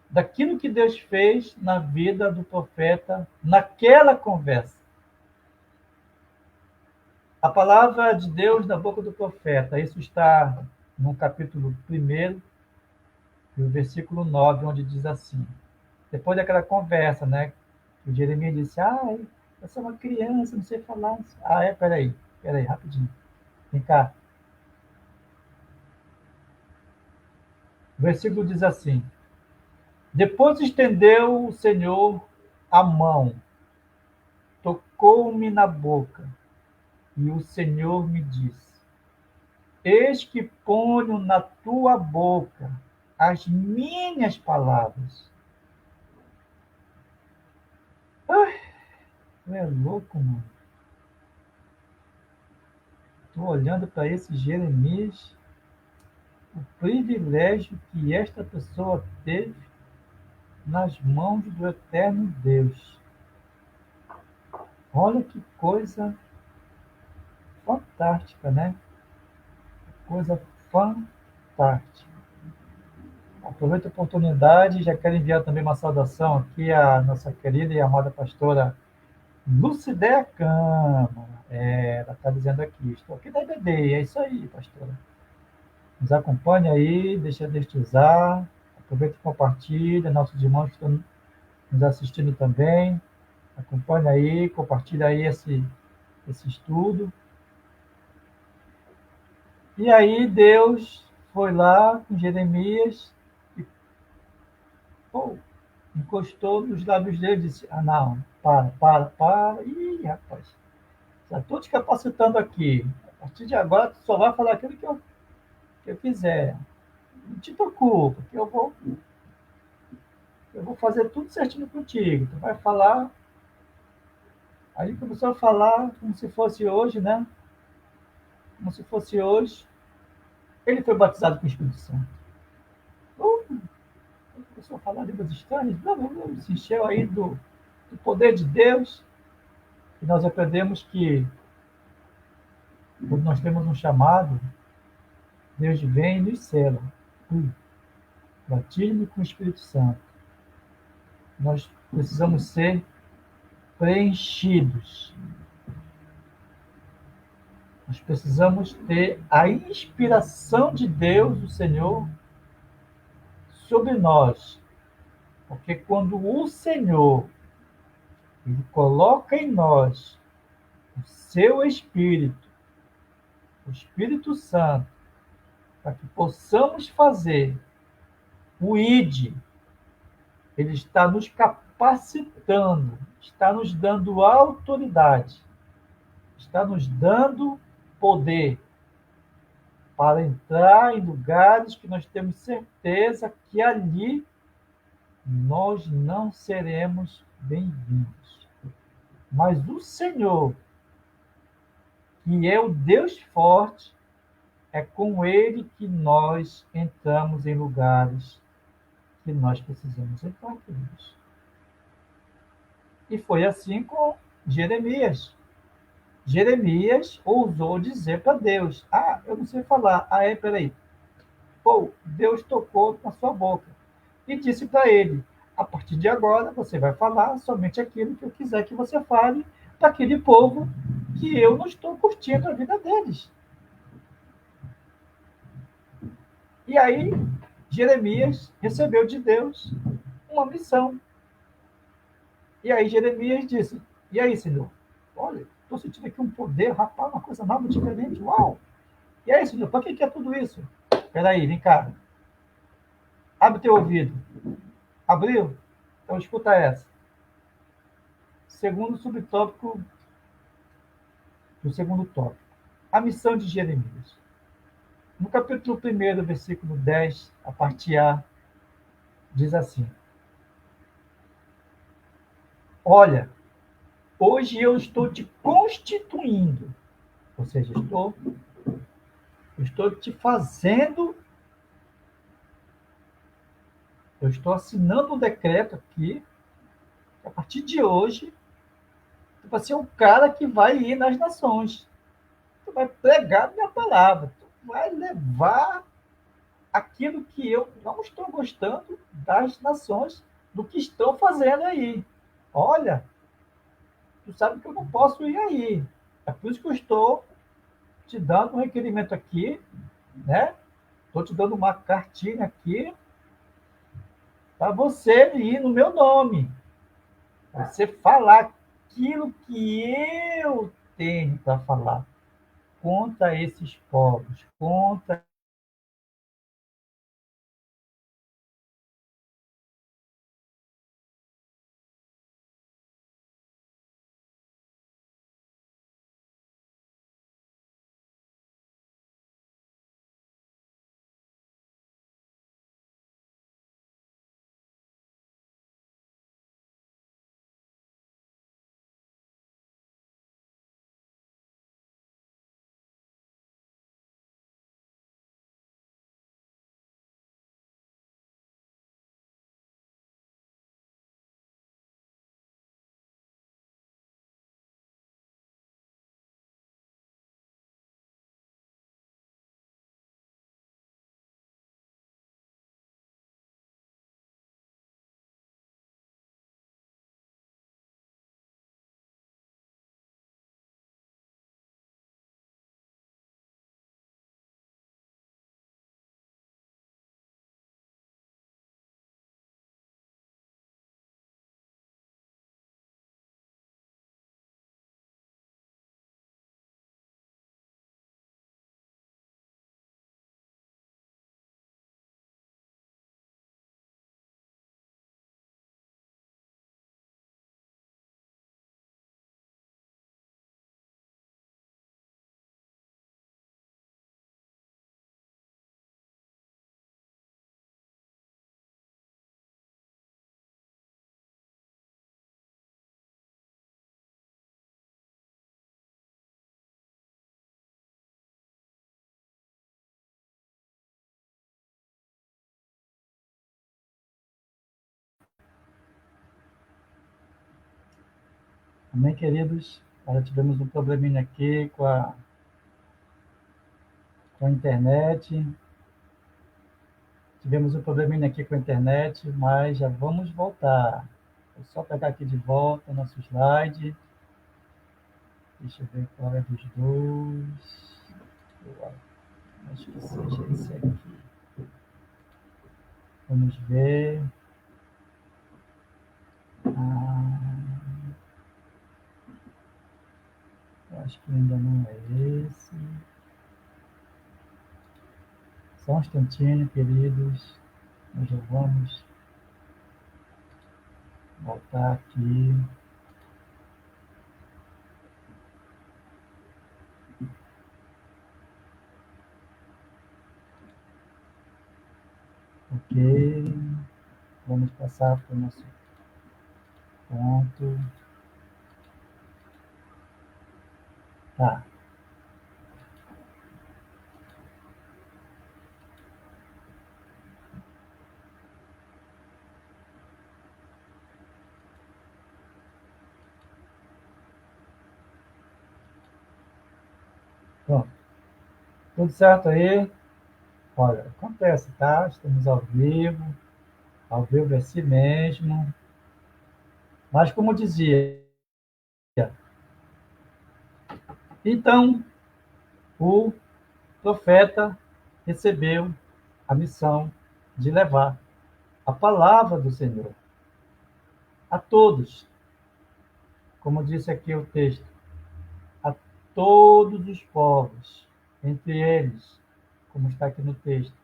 A: daquilo que Deus fez na vida do profeta naquela conversa. A palavra de Deus na boca do profeta, isso está no capítulo 1, no versículo 9, onde diz assim: depois daquela conversa, né? O Jeremias disse: ah, eu sou uma criança, não sei falar. Ah, peraí, rapidinho. Vem cá. O versículo diz assim: depois estendeu o Senhor a mão, tocou-me na boca, e o Senhor me disse: eis que ponho na tua boca as minhas palavras. Ai, tu é louco, mano. estou olhando para esse Jeremias, o privilégio que esta pessoa teve nas mãos do eterno Deus. Olha que coisa fantástica, né? Coisa fantástica. Aproveito a oportunidade, já quero enviar também uma saudação aqui à nossa querida e amada pastora Lucidéia Câmara. Ela está dizendo aqui, estou aqui na IBD, é isso aí, pastora. Nos acompanha aí, deixa destizar, aproveita e compartilha, nossos irmãos que estão nos assistindo também, acompanha aí, compartilha aí esse estudo. E aí Deus foi lá com Jeremias e pô, encostou nos lábios dele e disse, ah não, para. Ih, rapaz, já estou te capacitando aqui. A partir de agora, tu só vai falar aquilo que eu quiser. Não te preocupa, que eu vou fazer tudo certinho contigo. Tu vai falar. Aí começou a falar como se fosse hoje, né? Como se fosse hoje. Ele foi batizado com o Espírito Santo. Começou a falar línguas estranhas, se encheu aí do poder de Deus. E nós aprendemos que, quando nós temos um chamado, Deus vem e nos sela. Batismo com o Espírito Santo. Nós precisamos ser preenchidos. Nós precisamos ter a inspiração de Deus, o Senhor, sobre nós. Porque quando o Senhor ele coloca em nós o seu Espírito, o Espírito Santo, para que possamos fazer o ID, ele está nos capacitando, está nos dando autoridade, está nos dando poder para entrar em lugares que nós temos certeza que ali nós não seremos bem-vindos. Mas o Senhor, que é o Deus forte, é com Ele que nós entramos em lugares que nós precisamos entrar, queridos. E foi assim com Jeremias. Jeremias ousou dizer para Deus: ah, eu não sei falar. Ah, peraí. Pô, Deus tocou na sua boca e disse para ele: a partir de agora você vai falar somente aquilo que eu quiser que você fale para aquele povo que eu não estou curtindo a vida deles. E aí, Jeremias recebeu de Deus uma missão. E aí, Jeremias disse: e aí, Senhor? Olha, estou sentindo aqui um poder, rapaz, uma coisa nova, diferente. Uau! E aí, Senhor, para que é tudo isso? Espera aí, vem cá. Abre teu ouvido. Abriu? Então escuta essa. Segundo subtópico do segundo tópico. A missão de Jeremias. No capítulo 1, versículo 10, a parte A, diz assim: olha, hoje eu estou te constituindo, ou seja, eu estou te fazendo, eu estou assinando um decreto aqui, que a partir de hoje, tu vai ser o cara que vai ir nas nações. Tu vai pregar a minha palavra, tu vai levar aquilo que eu não estou gostando das nações, do que estão fazendo aí. Olha, tu sabe que eu não posso ir aí. É por isso que eu estou te dando um requerimento aqui, né? Estou te dando uma cartinha aqui para você ir no meu nome. Você falar aquilo que eu tenho para falar contra esses povos, contra Amém, queridos? Agora tivemos um probleminha aqui com a internet. Tivemos um probleminha aqui com a internet, mas já vamos voltar. Vou só pegar aqui de volta nosso slide. Deixa eu ver qual é dos dois. Eu acho que seja esse aqui. Vamos ver. Eu acho que ainda não é esse. Só um instantinho, queridos. Nós já vamos voltar aqui. Ok. Vamos passar para o nosso ponto. Tá. Pronto. Tudo certo aí? Olha, acontece, tá? Estamos ao vivo. Ao vivo é si mesmo. Mas como dizia, então o profeta recebeu a missão de levar a palavra do Senhor a todos, como disse aqui o texto, a todos os povos, entre eles, como está aqui no texto,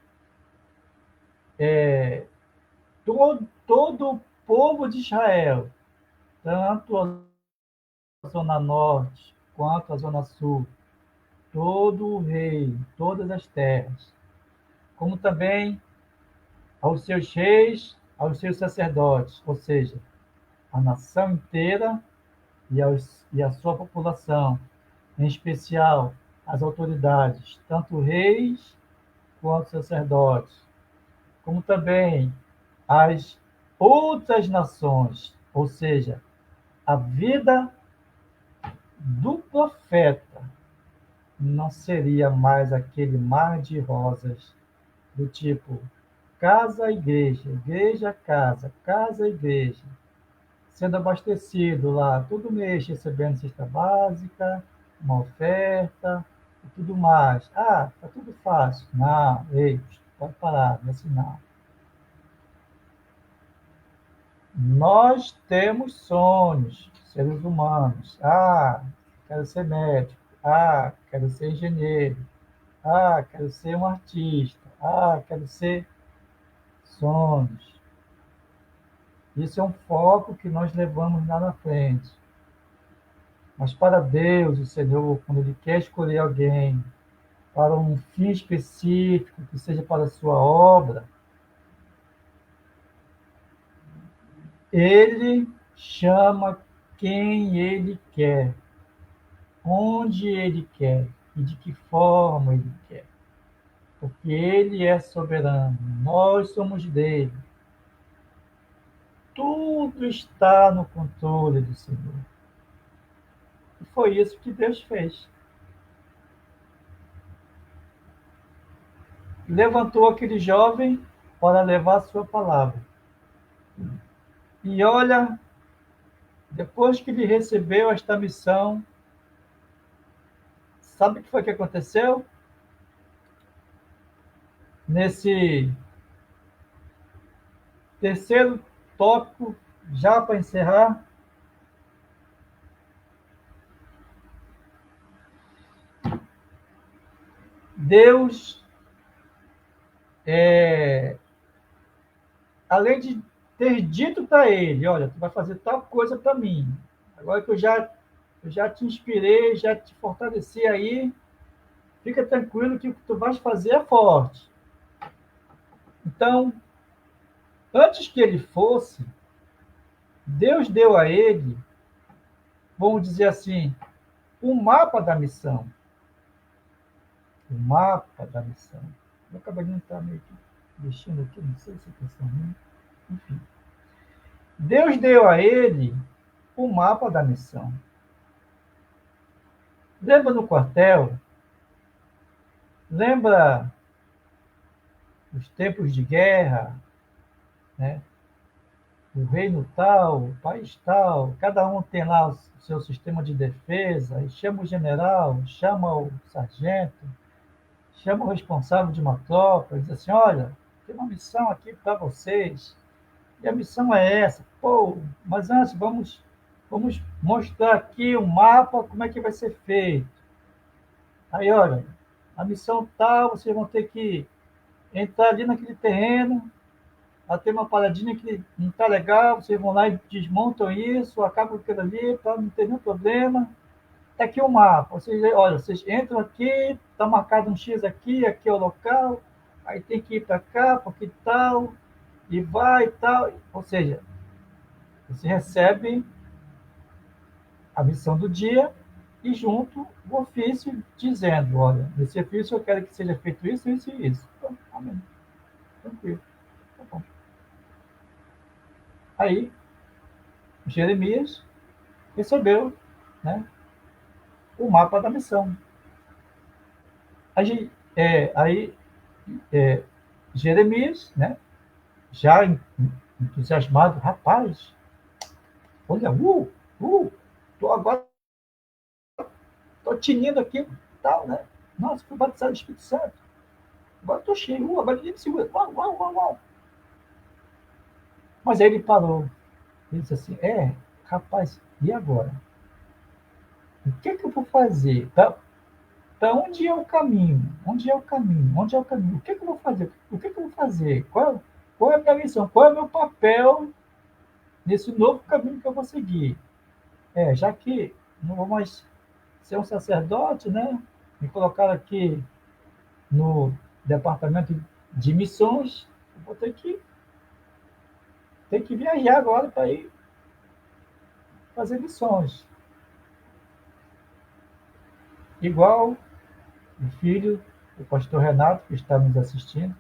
A: todo o povo de Israel, tanto a zona norte quanto a zona sul, todo o rei, todas as terras, como também aos seus reis, aos seus sacerdotes, ou seja, a nação inteira e a sua população, em especial as autoridades, tanto reis quanto sacerdotes, como também as outras nações, ou seja, a vida do profeta não seria mais aquele mar de rosas do tipo casa, igreja, igreja, casa, igreja, sendo abastecido lá todo mês, recebendo cesta básica, uma oferta e tudo mais. Ah, tá tudo fácil. Não, ei, pode parar, não é assim não. Nós temos sonhos, seres humanos. Ah, quero ser médico. Ah, quero ser engenheiro. Ah, quero ser um artista. Ah, quero ser sonhos. Isso é um foco que nós levamos lá na frente. Mas para Deus, o Senhor, quando Ele quer escolher alguém para um fim específico, que seja para a sua obra, Ele chama quem Ele quer, onde Ele quer e de que forma Ele quer. Porque Ele é soberano, nós somos dele. Tudo está no controle do Senhor. E foi isso que Deus fez. Levantou aquele jovem para levar a sua palavra. E olha, depois que ele recebeu esta missão, sabe o que foi que aconteceu? Nesse terceiro tópico, já para encerrar, Deus, além de ter dito para ele, olha, tu vai fazer tal coisa para mim, agora que eu já te inspirei, já te fortaleci aí, fica tranquilo que o que tu vais fazer é forte. Então, antes que ele fosse, Deus deu a ele, vamos dizer assim, o mapa da missão. O mapa da missão. Meu cabelinho está meio que mexendo aqui, não sei se é questão minha. Enfim. Deus deu a ele o mapa da missão. Lembra no quartel? Lembra os tempos de guerra, né? O reino tal, o país tal, cada um tem lá o seu sistema de defesa, e chama o general, chama o sargento, chama o responsável de uma tropa, e diz assim, olha, tem uma missão aqui para vocês, e a missão é essa. Pô, mas antes vamos mostrar aqui o mapa, como é que vai ser feito. Aí, olha, a missão tal, vocês vão ter que entrar ali naquele terreno, tem uma paradinha que não está legal, vocês vão lá e desmontam isso, acabam com aquilo ali, para não ter nenhum problema. Está aqui o mapa. Vocês, olha, vocês entram aqui, está marcado um X aqui, aqui é o local, aí tem que ir para cá, porque tal, e vai e tal. Ou seja, você recebe a missão do dia e junto o ofício dizendo, olha, nesse ofício eu quero que seja feito isso, isso e isso. Então, amém. Tranquilo. Tá bom. Aí, Jeremias recebeu, né, o mapa da missão. Aí Jeremias, né, já entusiasmado, rapaz, olha, tô agora, tô tinindo aqui, tal, né? Nossa, fui batizado do Espírito Santo. Agora tô cheio, agora ninguém me segura. Uau, uau, uau, uau. Mas aí ele parou. Ele disse assim, rapaz, e agora? O que é que eu vou fazer? Para onde é o caminho? Onde é o caminho? Onde é o caminho? O que é que eu vou fazer? O que é que eu vou fazer? Qual é a minha missão? Qual é o meu papel nesse novo caminho que eu vou seguir? Já que não vou mais ser um sacerdote, né? Me colocaram aqui no departamento de missões, eu vou ter que viajar agora para ir fazer missões. Igual o filho do pastor Renato, que está nos assistindo,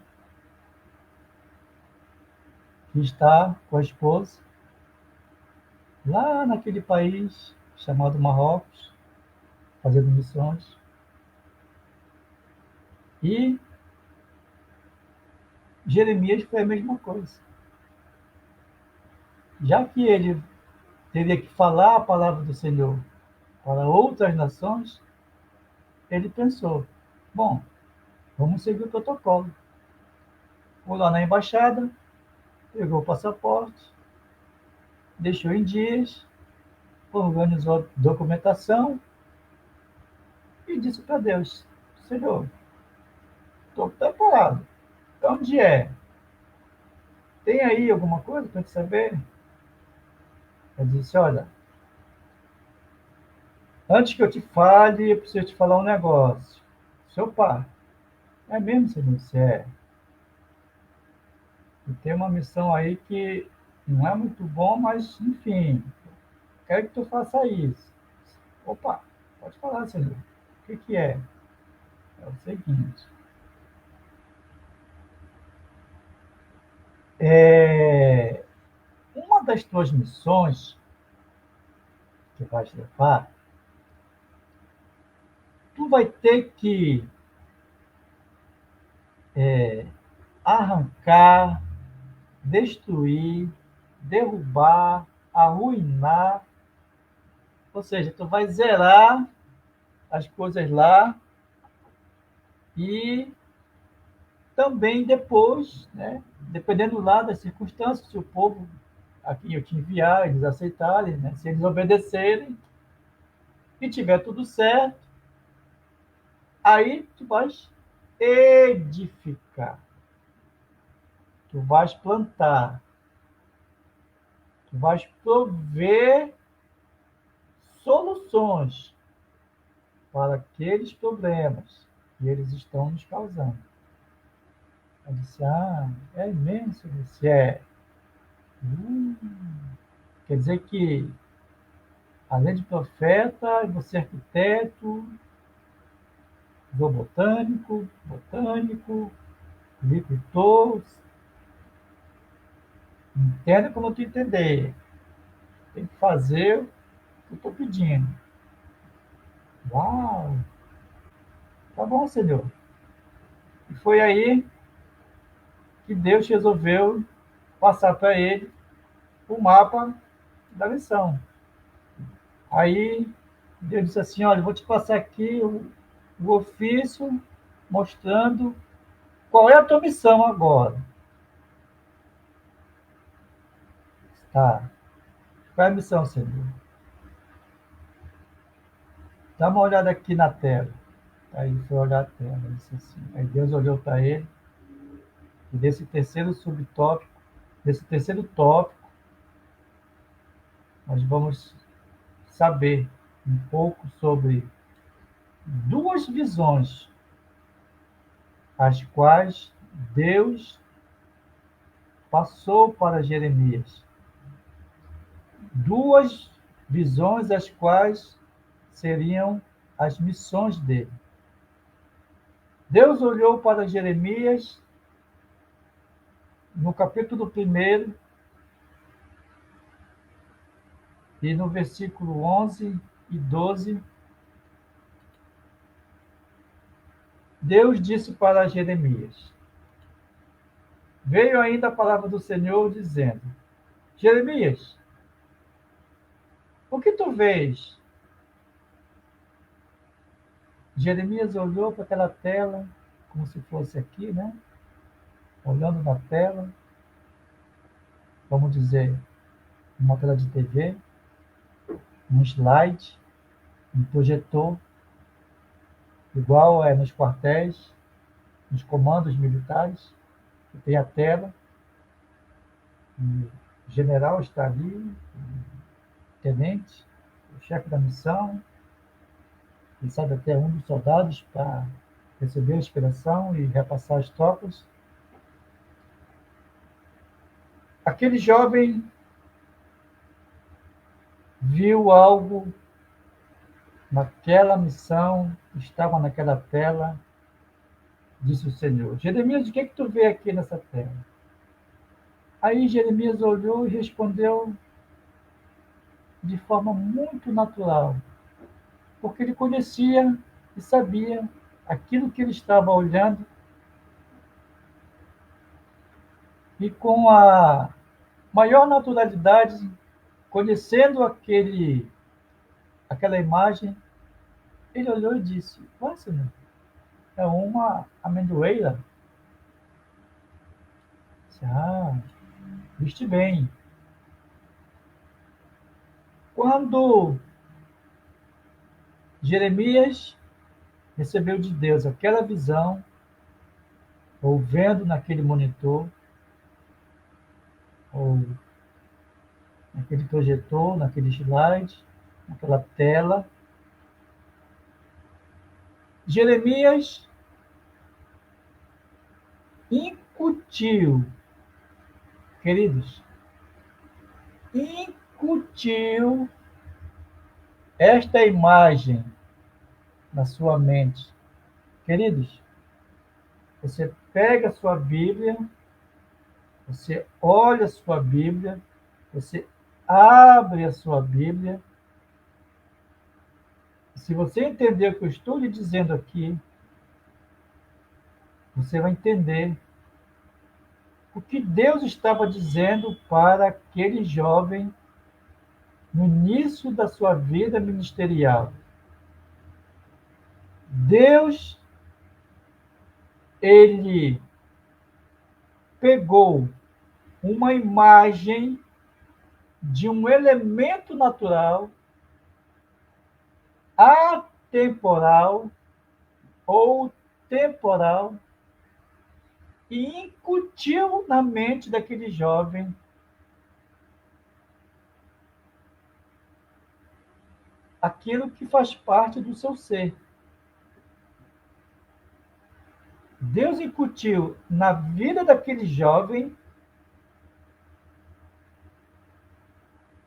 A: que está com a esposa lá naquele país chamado Marrocos, fazendo missões. E Jeremias foi a mesma coisa. Já que ele teria que falar a palavra do Senhor para outras nações, ele pensou: bom, vamos seguir o protocolo. Foi lá na embaixada, pegou o passaporte, deixou em dias, organizou a documentação e disse para Deus: Senhor, estou preparado. Para onde é? Tem aí alguma coisa para te saber? Ele disse: olha, antes que eu te fale, eu preciso te falar um negócio. Seu pai, é mesmo, Senhor? Se é. E tem uma missão aí que não é muito bom, mas enfim, quero que tu faça isso. Opa, pode falar, Senhor. O que que é? É o seguinte. É, uma das tuas missões que vai te levar, tu vai ter que arrancar, destruir, derrubar, arruinar, ou seja, tu vai zerar as coisas lá e também depois, né, dependendo lá das circunstâncias, se o povo a quem eu te enviar, eles aceitarem, né, se eles obedecerem e tiver tudo certo, aí tu vais edificar, tu vais plantar, tu vais prover soluções para aqueles problemas que eles estão nos causando. Eu disse, é mesmo, senhor? Disse, é. Hum, quer dizer que, além de profeta, você é arquiteto, botânico, agricultor, entenda como tu entender. tem que fazer o que eu estou pedindo. Uau! Tá bom, Senhor. E foi aí que Deus resolveu passar para ele o mapa da missão. Aí Deus disse assim: olha, vou te passar aqui o ofício mostrando qual é a tua missão agora. Tá. Qual é a missão, Senhor? Dá uma olhada aqui na tela. Aí ele foi olhar a tela. Disse assim. Aí Deus olhou para ele e desse terceiro subtópico, desse terceiro tópico, nós vamos saber um pouco sobre duas visões, as quais Deus passou para Jeremias. Duas visões, as quais seriam as missões dele. Deus olhou para Jeremias no capítulo 1 e no versículo 11 e 12. Deus disse para Jeremias: veio ainda a palavra do Senhor dizendo: Jeremias, o que tu vês? Jeremias olhou para aquela tela, como se fosse aqui, né? Olhando na tela, vamos dizer, uma tela de TV, um slide, um projetor, igual é nos quartéis, nos comandos militares, que tem a tela, o general está ali, o tenente, o chefe da missão, quem sabe até um dos soldados para receber a inspiração e repassar as tropas. Aquele jovem viu algo naquela missão, estava naquela tela, disse o Senhor: Jeremias, o que é que tu vê aqui nessa tela? Aí Jeremias olhou e respondeu de forma muito natural, porque ele conhecia e sabia aquilo que ele estava olhando, e com a maior naturalidade, conhecendo aquela imagem, ele olhou e disse: Ué, Senhor, é uma amendoeira. Disse, ah, viste bem. Quando Jeremias recebeu de Deus aquela visão, ou vendo naquele monitor, ou naquele projetor, naquele slide, naquela tela, Jeremias incutiu, queridos, incutiu esta imagem na sua mente. Queridos, você pega a sua Bíblia, você olha a sua Bíblia, você abre a sua Bíblia. Se você entender o que eu estou lhe dizendo aqui, você vai entender o que Deus estava dizendo para aquele jovem no início da sua vida ministerial. Deus, ele pegou uma imagem de um elemento natural, atemporal ou temporal, e incutiu na mente daquele jovem aquilo que faz parte do seu ser. Deus incutiu na vida daquele jovem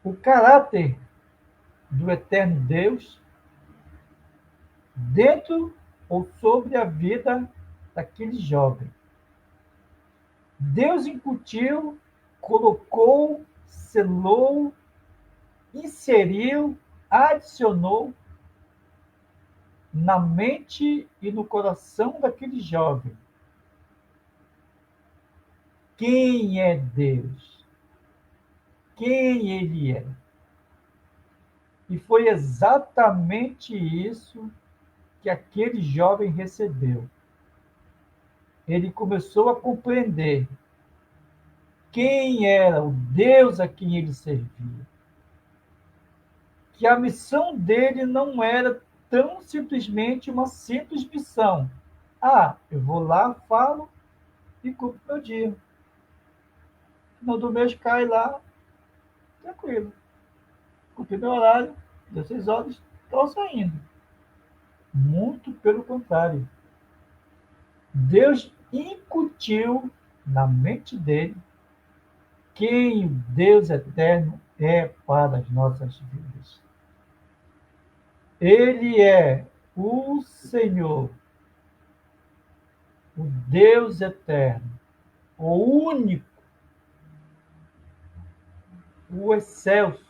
A: o caráter do eterno Deus dentro ou sobre a vida daquele jovem. Deus incutiu, colocou, selou inseriu, adicionou na mente e no coração daquele jovem quem é Deus, quem ele é. E foi exatamente isso que aquele jovem recebeu. Ele começou a compreender quem era o Deus a quem ele servia. Que a missão dele não era tão simplesmente uma simples missão. Ah, eu vou lá, falo e cumpro meu dia. No final do mês cai lá, tranquilo. Cumpri meu horário, 16 horas, estou saindo. Muito pelo contrário. Deus incutiu na mente dele quem o Deus eterno é para as nossas vidas. Ele é o Senhor, o Deus eterno, o único, o excelso,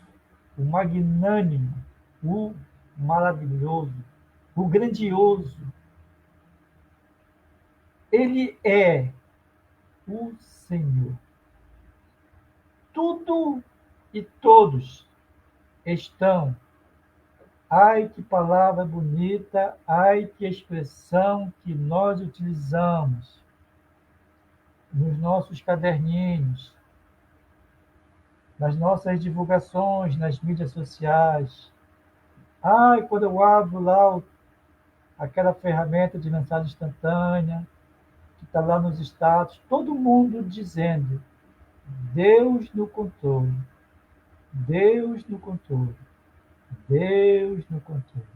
A: o magnânimo, o maravilhoso, o grandioso. Ele é o Senhor. Tudo e todos estão. Ai, que palavra bonita, ai, que expressão que nós utilizamos nos nossos caderninhos, nas nossas divulgações, nas mídias sociais. Ai, quando eu abro lá aquela ferramenta de mensagem instantânea, que está lá nos status, todo mundo dizendo: Deus no controle, Deus no controle, Deus no controle,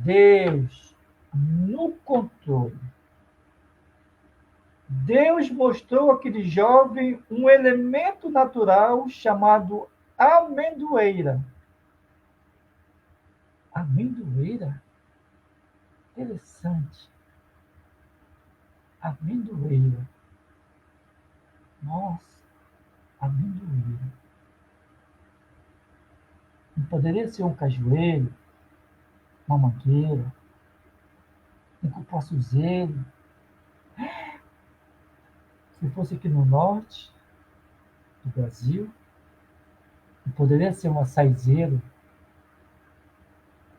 A: Deus no controle. Deus mostrou àquele jovem um elemento natural chamado amendoeira. Amendoeira? Interessante. Amendoeira. Nossa, amendoeira. Não poderia ser um cajueiro, uma mangueira, um cupuaçuzeiro. Se fosse aqui no norte do Brasil, não poderia ser um açaizeiro.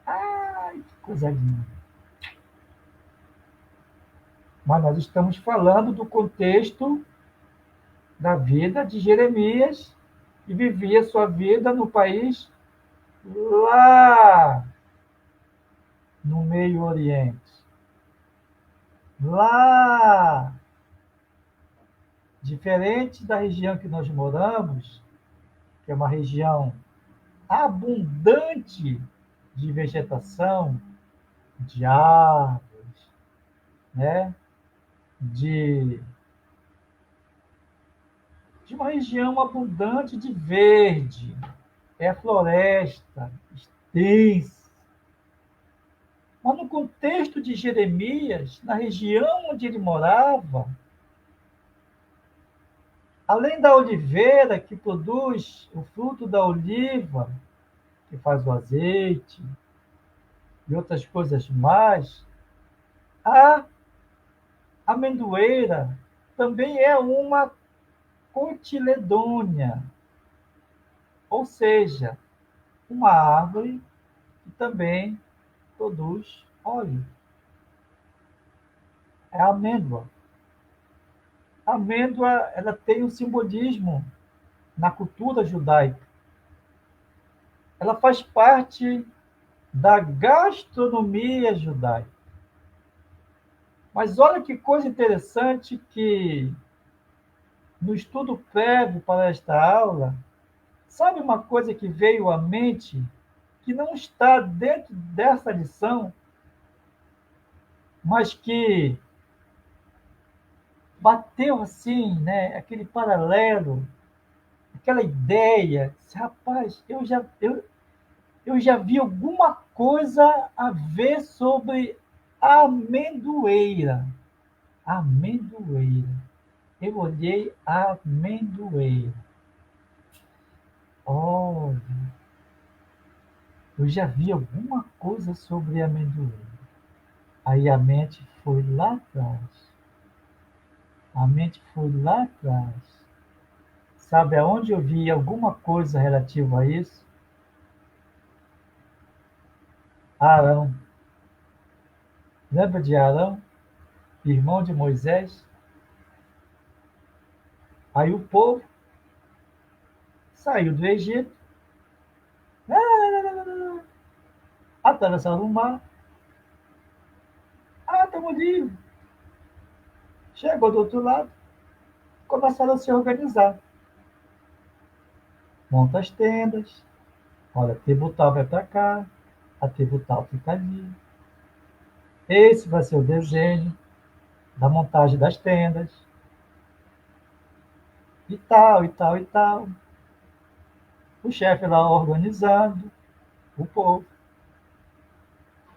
A: Ai, que coisa linda. Mas nós estamos falando do contexto da vida de Jeremias, que vivia sua vida no país lá no Meio Oriente. Lá, diferente da região que nós moramos, que é uma região abundante de vegetação, de árvores, né? de, de uma região abundante de verde, é floresta extensa. Mas no contexto de Jeremias, na região onde ele morava, além da oliveira que produz o fruto da oliva, que faz o azeite e outras coisas mais, a amendoeira também é uma cotiledônia, ou seja, uma árvore que também produz óleo. É a amêndoa. A amêndoa, ela tem um simbolismo na cultura judaica. Ela faz parte da gastronomia judaica. Mas olha que coisa interessante que no estudo prévio para esta aula, sabe uma coisa que veio à mente que não está dentro dessa lição, mas que bateu assim, né, aquele paralelo, aquela ideia, rapaz, eu já vi alguma coisa a ver sobre amendoeira. Amendoeira. Eu olhei a amendoeira. Oh, eu já vi alguma coisa sobre amendoim. Aí a mente foi lá atrás. A mente foi lá atrás. Sabe aonde eu vi alguma coisa relativa a isso? Arão. Lembra de Arão, irmão de Moisés? Aí o povo saiu do Egito, atravessaram o mar. Ah, estamos livres. Chegou do outro lado, começaram a se organizar. Monta as tendas. Olha, a tribo tal vai para cá, a tribo tal fica ali. Esse vai ser o desenho da montagem das tendas. E tal, e tal, e tal. O chefe lá organizando o povo.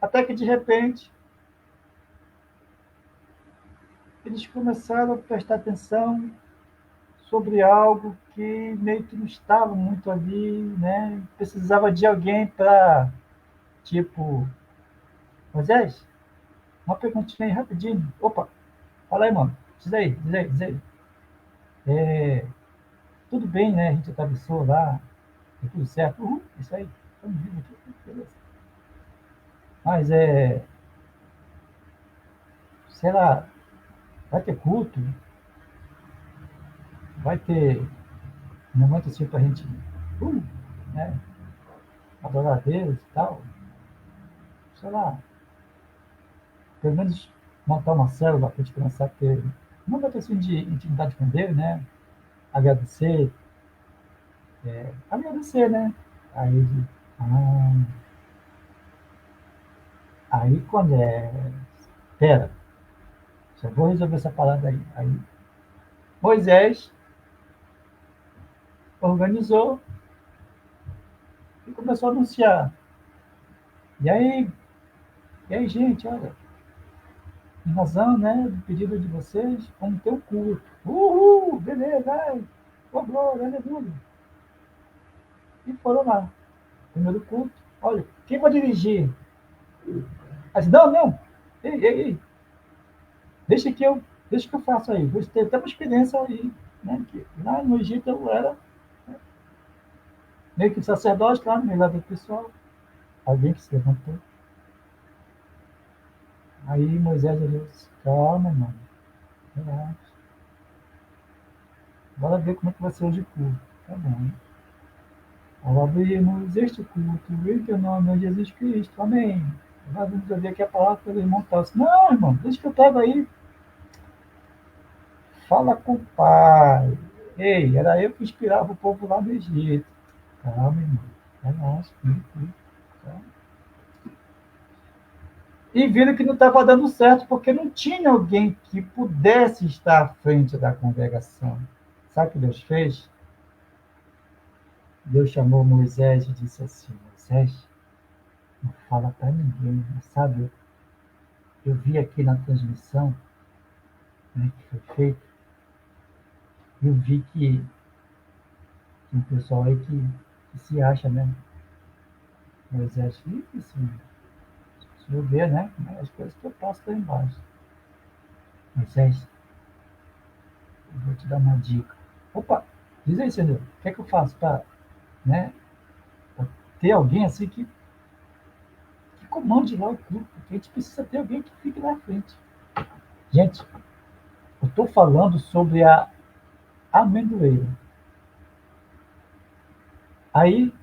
A: Até que, de repente, eles começaram a prestar atenção sobre algo que meio que não estava muito ali, né? Precisava de alguém para, tipo, Moisés, uma perguntinha aí rapidinho. Opa, fala aí, mano. Diz aí, diz aí, diz aí. É, tudo bem, né? A gente atravessou lá, tá tudo certo. Isso aí, estamos vivos aqui, beleza. Mas sei lá, vai ter culto, vai ter um momento assim pra gente, uh, né? Adorar a Deus e tal. Sei lá, pelo menos montar uma célula para a gente começar a ter um momento assim de intimidade com Deus, né? Agradecer, agradecer, né? Aí, ah, aí quando pera, só vou resolver essa parada aí. Aí Moisés organizou e começou a anunciar. E aí, gente, olha, em razão, né, do pedido de vocês, vamos ter um culto. Uhul, beleza, ai, oh, glória, aleluia. E foram lá. Primeiro culto. Olha, quem vai dirigir? Aí, não, não, ei, ei, ei, deixa que eu faço aí. Você tem até uma experiência aí, né? Que lá no Egito eu era, né, meio que sacerdote lá no meio do pessoal. Alguém que se levantou. Aí Moisés disse, calma, mano, relaxa. Bora ver como é que vai ser hoje o culto. Tá bom. Ao abrirmos este culto, em teu nome é Jesus Cristo. Amém. Nós vamos ouvir aqui a palavra para o irmão tal. Não, irmão, deixa que eu pego aí. Fala com o pai. Ei, era eu que inspirava o povo lá do Egito. Calma, irmão. Relaxa, calma. E viram que não estava dando certo, porque não tinha alguém que pudesse estar à frente da congregação. Sabe o que Deus fez? Deus chamou Moisés e disse assim: Moisés, não fala para ninguém, sabe? Eu vi aqui na transmissão, né, que foi feita, eu vi que tem um pessoal aí que se acha, né? Moisés, assim, se eu ver, né? As coisas que eu passo lá embaixo. Moisés, eu vou te dar uma dica. Opa, diz aí, Senhor, o que é que eu faço para, né, pra ter alguém assim que comande lá o culto? Porque a gente precisa ter alguém que fique na frente. Gente, eu estou falando sobre a amendoeira. Aí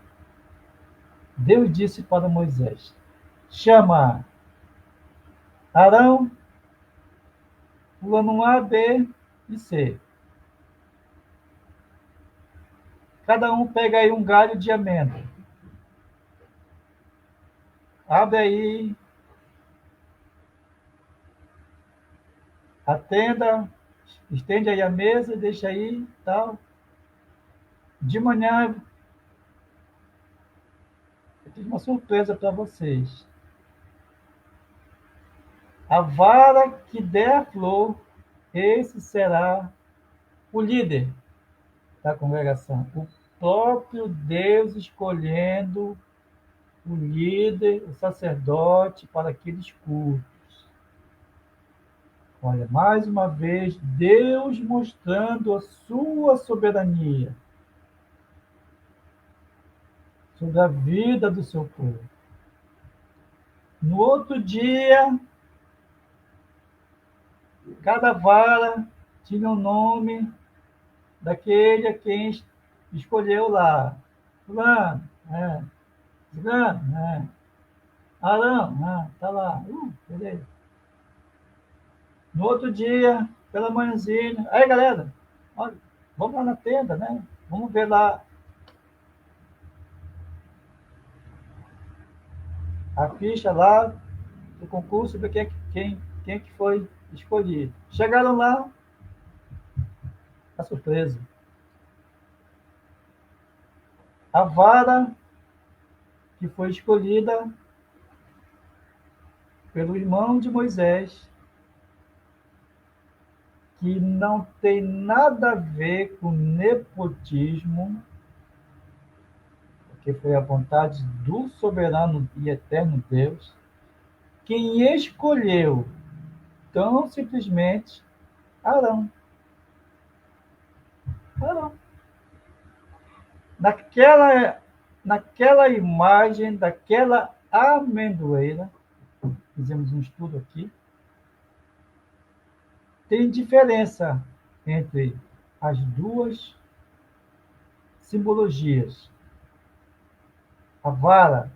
A: Deus disse para Moisés: chama Arão, plano A, B e C. Cada um pega aí um galho de amêndoa. Abre aí a tenda, estende aí a mesa, deixa aí, tal. De manhã, eu tenho uma surpresa para vocês. A vara que der a flor, esse será o líder da congregação, o próprio Deus escolhendo o líder, o sacerdote para aqueles cultos. Olha, mais uma vez, Deus mostrando a sua soberania sobre a vida do seu povo. No outro dia, cada vara tinha o nome daquele a quem escolheu lá. Fulano, Fulano, Arão, tá lá. Beleza. No outro dia, pela manhãzinha, aí galera, olha, vamos lá na tenda, né? Vamos ver lá a ficha lá do concurso, ver quem que foi escolhido. Chegaram lá, a surpresa. A vara que foi escolhida pelo irmão de Moisés, que não tem nada a ver com nepotismo, porque foi a vontade do soberano e eterno Deus, quem escolheu tão simplesmente Arão. Arão. Naquela imagem, daquela amendoeira, fizemos um estudo aqui, tem diferença entre as duas simbologias. A vara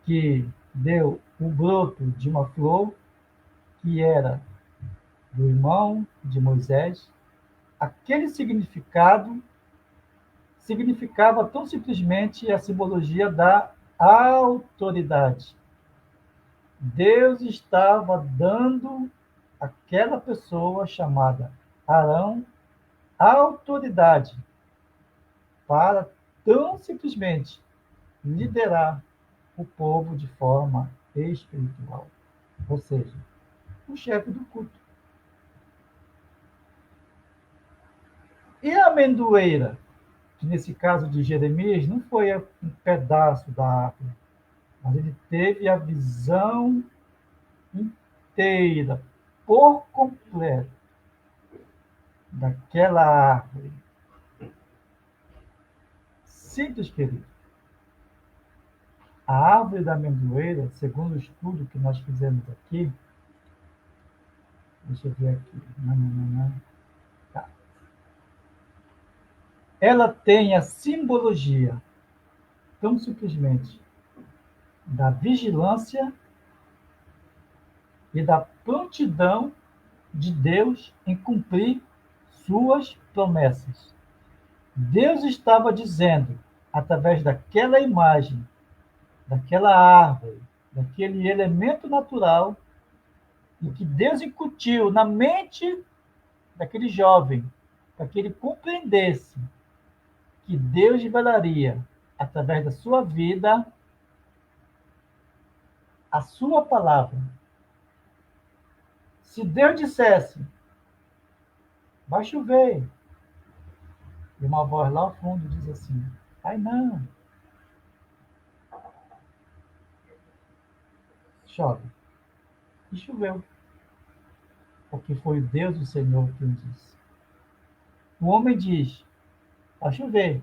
A: que deu o broto de uma flor, que era do irmão de Moisés, aquele significado significava tão simplesmente a simbologia da autoridade. Deus estava dando àquela pessoa chamada Arão autoridade para tão simplesmente liderar o povo de forma espiritual, ou seja, o chefe do culto. E a amendoeira, que nesse caso de Jeremias não foi um pedaço da árvore, mas ele teve a visão inteira, por completo, daquela árvore. Simples, querido. A árvore da amendoeira, segundo o estudo que nós fizemos aqui, deixa eu ver aqui. Tá. Ela tem a simbologia, tão simplesmente, da vigilância e da prontidão de Deus em cumprir suas promessas. Deus estava dizendo, através daquela imagem, daquela árvore, daquele elemento natural, e que Deus incutiu na mente daquele jovem, para que ele compreendesse que Deus revelaria, através da sua vida, a sua palavra. Se Deus dissesse, vai chover, e uma voz lá ao fundo diz assim, ai não, chove. E choveu, porque foi o Deus, o Senhor, quem disse. O homem diz, vai chover.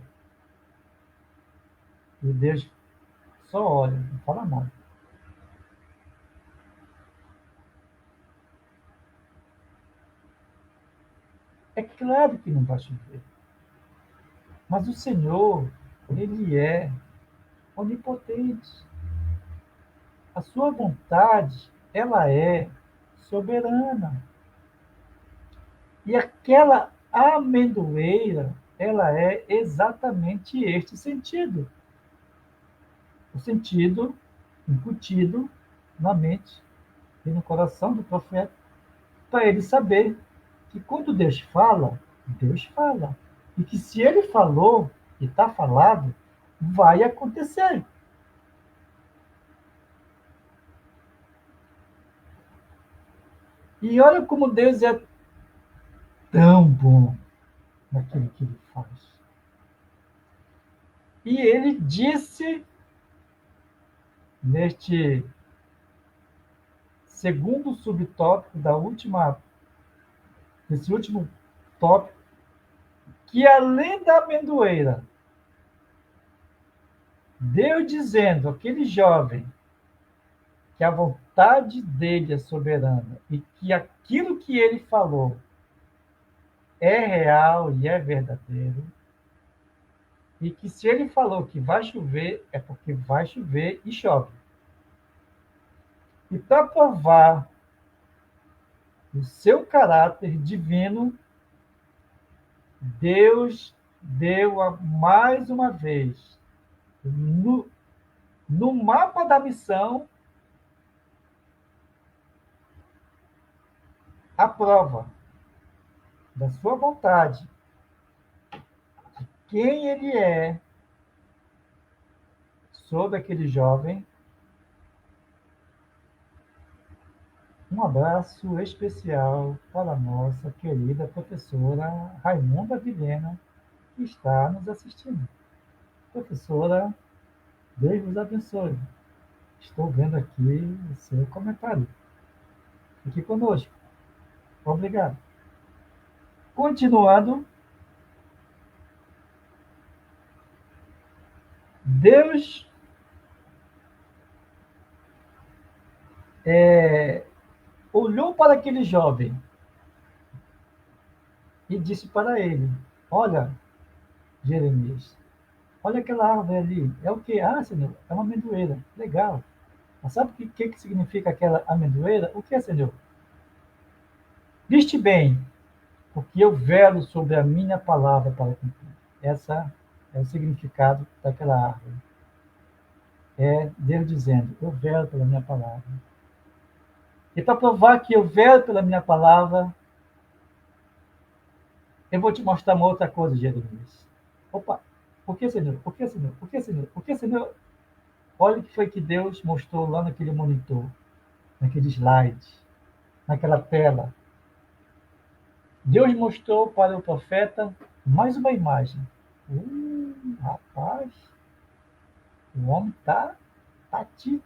A: E Deus só olha, não fala nada. É claro que não vai chover. Mas o Senhor, Ele é onipotente. A sua vontade, ela é soberana. E aquela amendoeira, ela é exatamente este sentido. O sentido incutido na mente e no coração do profeta, para ele saber que quando Deus fala, Deus fala. E que se ele falou e está falado, vai acontecer. E olha como Deus é tão bom naquilo que ele faz. E ele disse, neste segundo subtópico desse último tópico, que além da amendoeira, Deus dizendo àquele jovem que a vontade dele é soberana e que aquilo que ele falou é real e é verdadeiro, e que se ele falou que vai chover, é porque vai chover e chove. E para provar o seu caráter divino, Deus deu mais uma vez, no mapa da missão, a prova da sua vontade, quem ele é sobre aquele jovem. Um abraço especial para a nossa querida professora Raimunda Vilhena, que está nos assistindo. Professora, Deus vos abençoe. Estou vendo aqui o seu comentário. Fique conosco. Obrigado. Continuando, Deus olhou para aquele jovem e disse para ele: Olha, Jeremias, olha aquela árvore ali. É o quê? Ah, Senhor, é uma amendoeira. Legal. Mas sabe o que significa aquela amendoeira? O que é, Senhor? Viste bem, porque eu velo sobre a minha palavra para cumprir. Essa é o significado daquela árvore. É Deus dizendo: Eu velo pela minha palavra. E para provar que eu velo pela minha palavra, eu vou te mostrar uma outra coisa, Jeremias. Opa, por que, Senhor? Por que, Senhor? Por que, Senhor? Por que, Senhor? Olha o que foi que Deus mostrou lá naquele monitor, naquele slide, naquela tela. Deus mostrou para o profeta mais uma imagem. Rapaz, o homem tá ativo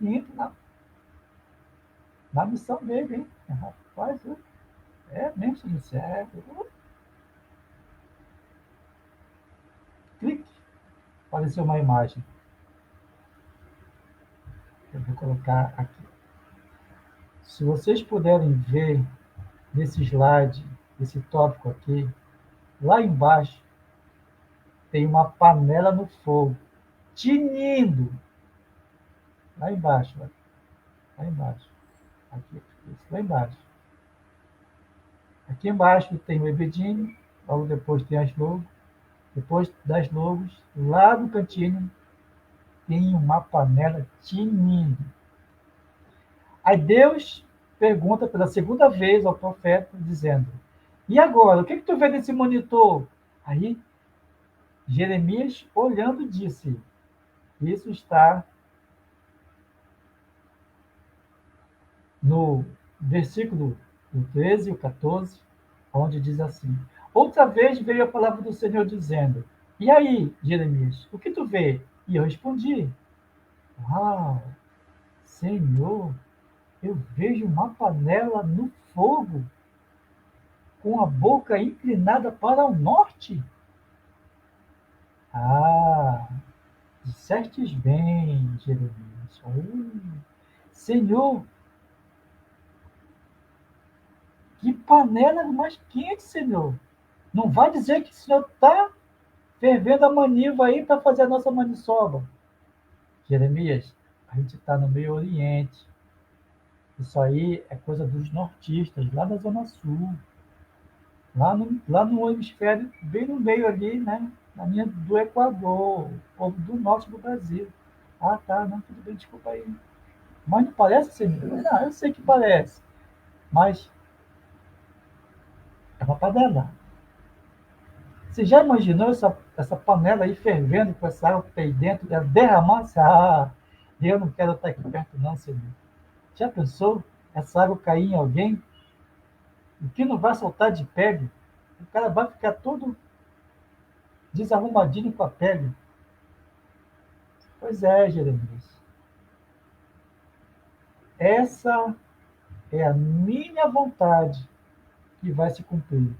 A: na missão dele, hein? Rapaz, é mesmo, Senhor. Sério. Clique, apareceu uma imagem. Eu vou colocar aqui. Se vocês puderem ver nesse slide, esse tópico aqui, lá embaixo tem uma panela no fogo, tinindo. Lá embaixo, ó. Lá embaixo. Aqui, isso, lá embaixo. Aqui embaixo tem o Ebedine, logo depois tem as logos. Depois das logos, lá no cantinho, tem uma panela tinindo. Aí Deus pergunta pela segunda vez ao profeta, dizendo: E agora, o que tu vê nesse monitor? Aí Jeremias, olhando, disse: Isso está no versículo 13 e o 14, onde diz assim: Outra vez veio a palavra do Senhor dizendo: E aí, Jeremias, o que tu vê? E eu respondi: Uau, Senhor, eu vejo uma panela no fogo, com a boca inclinada para o norte. Ah, dissestes bem, Jeremias. Senhor, que panela mais quente, Senhor. Não vai dizer que o Senhor está fervendo a maniva aí para fazer a nossa maniçoba. Jeremias, a gente está no Meio Oriente. Isso aí é coisa dos nortistas, lá da Zona Sul. Lá no hemisfério, bem no meio ali, né? Na linha do Equador, ou do norte do Brasil. Ah, tá, não, tudo bem, desculpa aí. Mas não parece, Senhor? Não, eu sei que parece. Mas é uma panela. Você já imaginou essa panela aí fervendo com essa água que tem dentro, ela derramar-se? Ah, eu não quero estar aqui perto, não, Senhor. Já pensou essa água cair em alguém? O que não vai soltar de pele? O cara vai ficar todo desarrumadinho com a pele. Pois é, Jeremias. Essa é a minha vontade que vai se cumprir.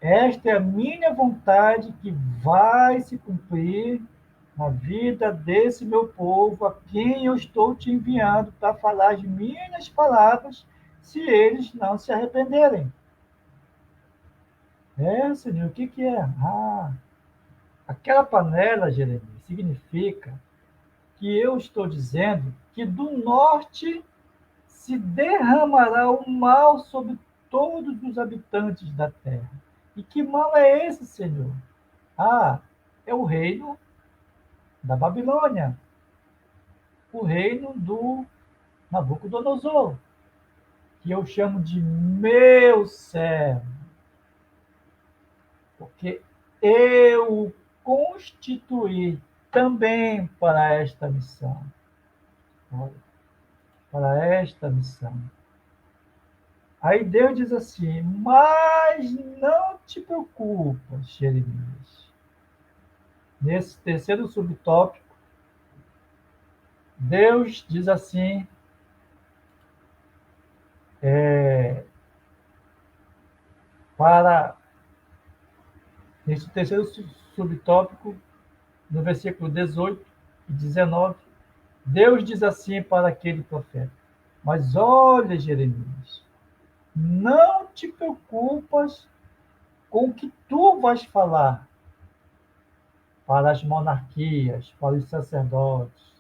A: Esta é a minha vontade que vai se cumprir na vida desse meu povo, a quem eu estou te enviando para falar as minhas palavras, se eles não se arrependerem. É, Senhor, o que que é? Ah, aquela panela, Jeremias, significa que eu estou dizendo que do norte se derramará o mal sobre todos os habitantes da terra. E que mal é esse, Senhor? Ah, é o reino da Babilônia, o reino do Nabucodonosor, que eu chamo de meu servo, porque eu o constituí também para esta missão. Olha, para esta missão. Aí Deus diz assim: mas não te preocupas, Jeremias. Nesse terceiro subtópico, Deus diz assim, é, para nesse terceiro subtópico, no versículo 18 e 19, Deus diz assim para aquele profeta: mas olha, Jeremias, não te preocupas com o que tu vais falar para as monarquias, para os sacerdotes,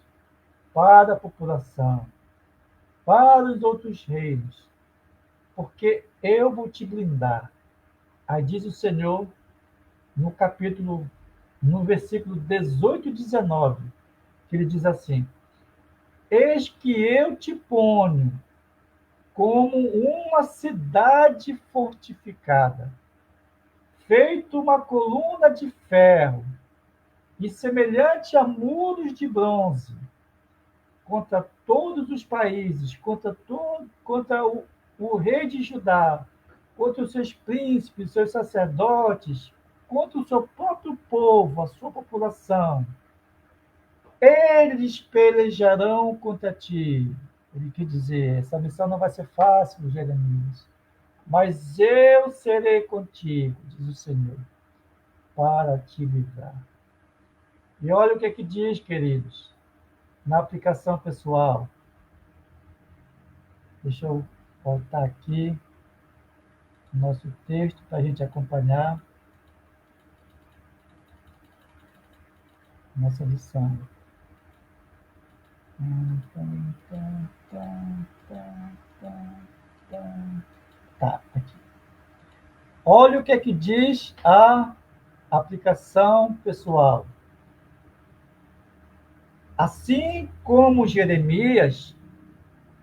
A: para a população, para os outros reinos, porque eu vou te blindar. Aí diz o Senhor no capítulo, no versículo 18 e 19, que ele diz assim: eis que eu te ponho como uma cidade fortificada, feito uma coluna de ferro e semelhante a muros de bronze, contra todos os países, contra o rei de Judá, contra os seus príncipes, seus sacerdotes, contra o seu próprio povo, a sua população. Eles pelejarão contra ti. Ele quer dizer, essa missão não vai ser fácil, Jeremias, mas eu serei contigo, diz o Senhor, para te livrar. E olha o que é que diz, queridos, na aplicação pessoal. Deixa eu voltar aqui o nosso texto para a gente acompanhar nossa lição. Tá, aqui. Olha o que é que diz a aplicação pessoal. Assim como Jeremias,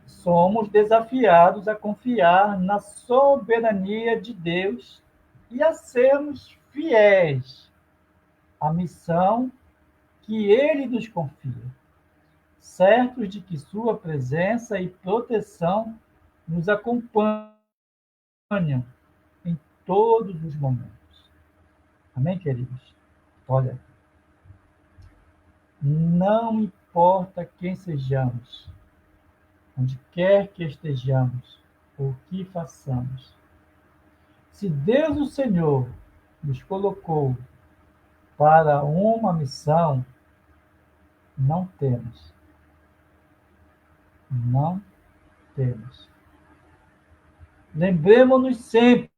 A: somos desafiados a confiar na soberania de Deus e a sermos fiéis à missão que ele nos confia, certos de que sua presença e proteção nos acompanham em todos os momentos. Amém, queridos? Olha, não importa quem sejamos, onde quer que estejamos, ou o que façamos, se Deus, o Senhor, nos colocou para uma missão, não temos. Não temos. Lembremos-nos sempre,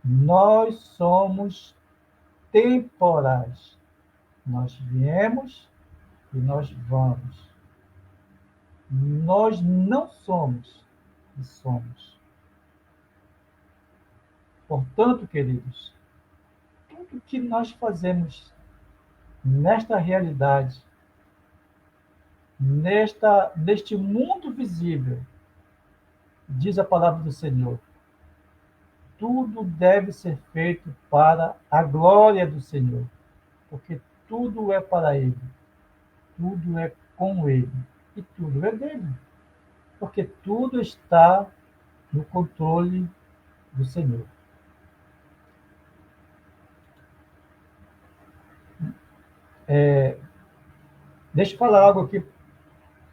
A: nós somos temporais. Nós viemos e nós vamos. Nós não somos e somos. Portanto, queridos, tudo que nós fazemos nesta realidade, neste mundo visível, diz a palavra do Senhor, tudo deve ser feito para a glória do Senhor, porque tudo é para Ele, tudo é com Ele e tudo é dele, porque tudo está no controle do Senhor. Deixa eu falar algo aqui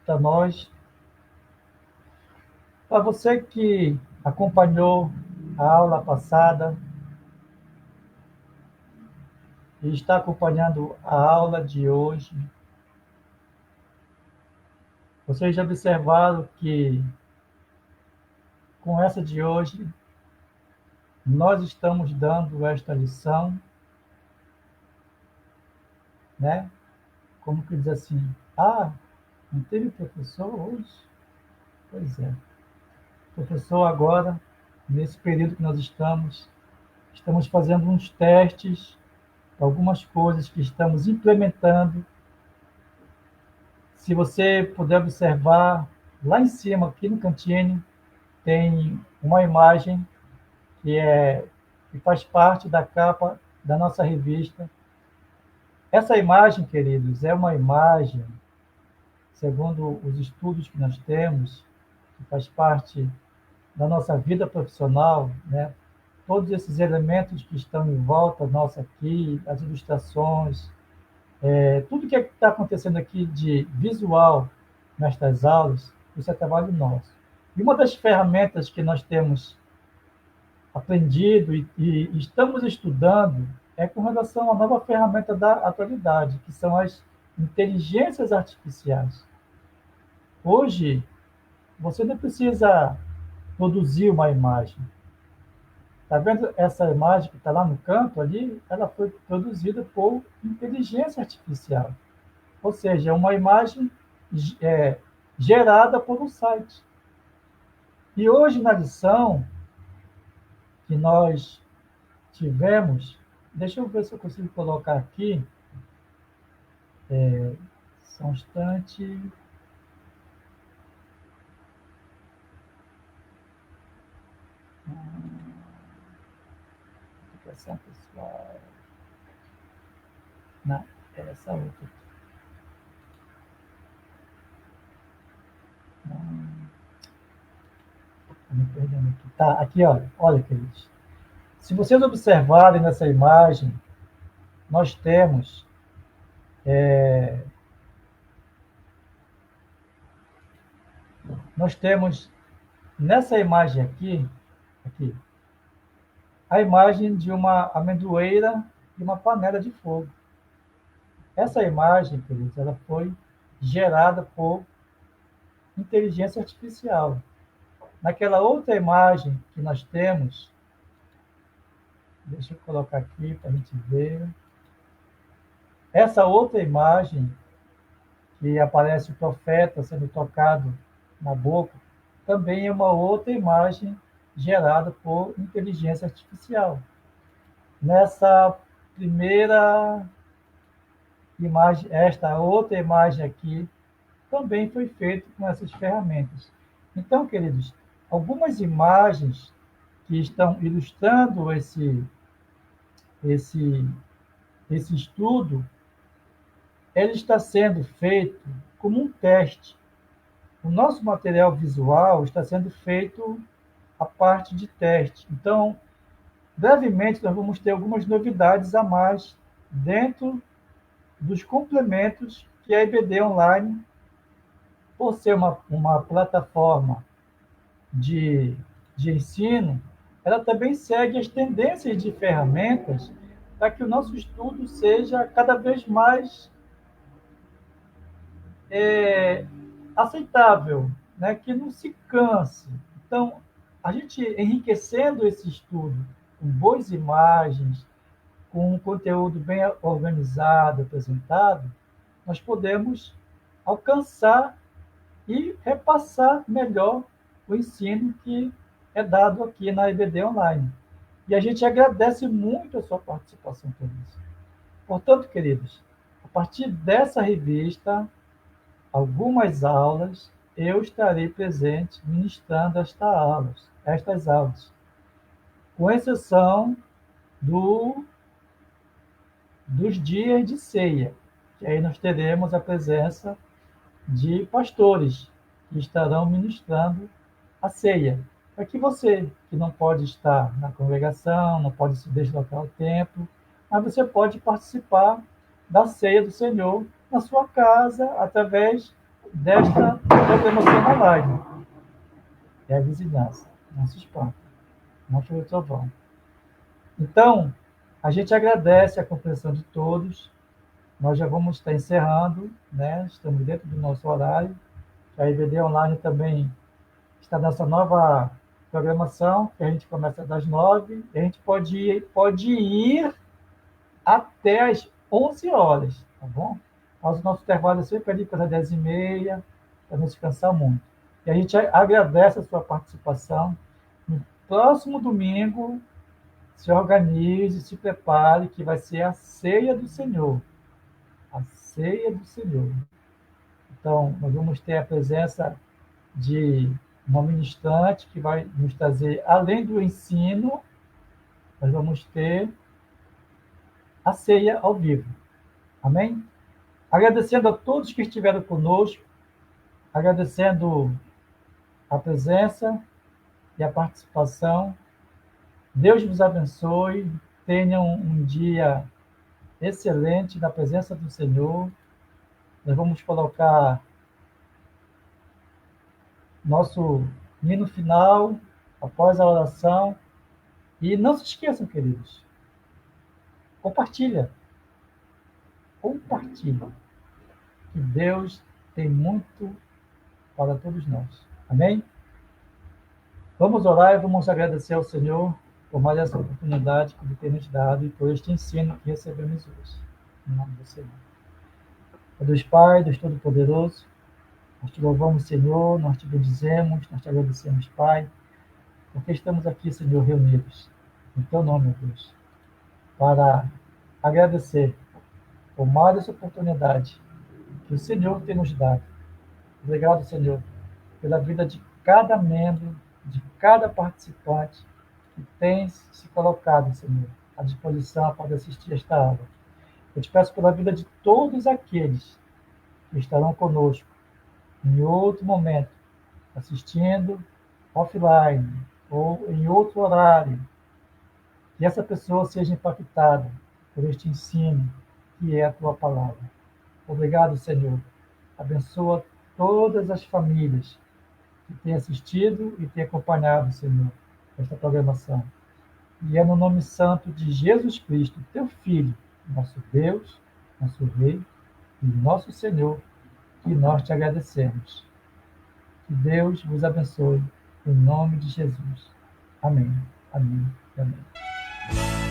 A: para nós. Para você que acompanhou a aula passada e está acompanhando a aula de hoje, vocês já observaram que com essa de hoje nós estamos dando esta lição, né? Como que diz assim, não teve professor hoje? Pois é. Professor, agora, nesse período que nós estamos fazendo uns testes, algumas coisas que estamos implementando. Se você puder observar, lá em cima, aqui no cantinho, tem uma imagem que faz parte da capa da nossa revista. Essa imagem, queridos, é uma imagem, segundo os estudos que nós temos, que faz parte da nossa vida profissional, né? Todos esses elementos que estão em volta nossa aqui, as ilustrações, tudo que está acontecendo aqui de visual nestas aulas, isso é trabalho nosso. E uma das ferramentas que nós temos aprendido e estamos estudando é com relação à nova ferramenta da atualidade, que são as inteligências artificiais. Hoje, você não precisa produzir uma imagem. Está vendo essa imagem que está lá no canto ali? Ela foi produzida por inteligência artificial. Ou seja, é uma imagem é, gerada por um site. E hoje, na lição que nós tivemos, deixa eu ver se eu consigo colocar aqui, só um instante. Aplicação pessoal. Não, é essa outra. Estou me perdendo aqui. Tá, aqui, olha, queridos. Se vocês observarem nessa imagem, nós temos nós temos nessa imagem aqui, a imagem de uma amendoeira e uma panela de fogo. Essa imagem, queridos, ela foi gerada por inteligência artificial. Naquela outra imagem que nós temos, deixa eu colocar aqui para a gente ver. Essa outra imagem, que aparece o profeta sendo tocado na boca, também é uma outra imagem gerada por inteligência artificial. Nessa primeira imagem, esta outra imagem aqui, também foi feito com essas ferramentas. Então, queridos, algumas imagens que estão ilustrando esse, esse estudo, ele está sendo feito como um teste. O nosso material visual está sendo feito a parte de teste. Então, brevemente, nós vamos ter algumas novidades a mais dentro dos complementos que a IBD Online, por ser uma plataforma de ensino, ela também segue as tendências de ferramentas para que o nosso estudo seja cada vez mais aceitável, né? Que não se canse. Então, a gente enriquecendo esse estudo com boas imagens, com um conteúdo bem organizado, apresentado, nós podemos alcançar e repassar melhor o ensino que é dado aqui na IBD Online. E a gente agradece muito a sua participação por isso. Portanto, queridos, a partir dessa revista, algumas aulas, eu estarei presente ministrando estas aulas, com exceção dos dias de ceia, que aí nós teremos a presença de pastores que estarão ministrando a ceia. Para que você, que não pode estar na congregação, não pode se deslocar ao templo, mas você pode participar da ceia do Senhor na sua casa, através desta programação na live. É a vizinhança, não se espanta, não foi o trovão. Então, a gente agradece a compreensão de todos. Nós já vamos estar encerrando, né? Estamos dentro do nosso horário. A IBD Online também está nessa nova programação, que a gente começa das 9, e a gente pode ir até as 11 horas, tá bom? Mas o nosso intervalo é sempre ali pelas 10h30, para não descansar muito. E a gente agradece a sua participação. No próximo domingo, se organize, se prepare, que vai ser a ceia do Senhor. A ceia do Senhor. Então, nós vamos ter a presença de uma ministrante que vai nos trazer, além do ensino, nós vamos ter a ceia ao vivo. Amém? Agradecendo a todos que estiveram conosco, agradecendo a presença e a participação. Deus vos abençoe. Tenham um dia excelente na presença do Senhor. Nós vamos colocar nosso hino final após a oração. E não se esqueçam, queridos, compartilha. Compartilha. Que Deus tem muito para todos nós. Amém? Vamos orar e vamos agradecer ao Senhor por mais essa oportunidade que Ele tem nos dado e por este ensino que recebemos hoje. Em nome do Senhor. Deus Pai, Deus Todo-Poderoso, nós te louvamos, Senhor, nós te bendizemos, nós te agradecemos, Pai, porque estamos aqui, Senhor, reunidos, em Teu nome, Deus, para agradecer por mais essa oportunidade que o Senhor tem nos dado. Obrigado, Senhor, pela vida de cada membro, de cada participante que tem se colocado, Senhor, à disposição para assistir esta aula. Eu te peço pela vida de todos aqueles que estarão conosco em outro momento, assistindo offline ou em outro horário, que essa pessoa seja impactada por este ensino que é a tua palavra. Obrigado, Senhor. Abençoa todas as famílias que têm assistido e têm acompanhado, Senhor, esta programação. E é no nome santo de Jesus Cristo, teu Filho, nosso Deus, nosso Rei e nosso Senhor, que nós te agradecemos. Que Deus vos abençoe, em nome de Jesus. Amém. Amém. Amém.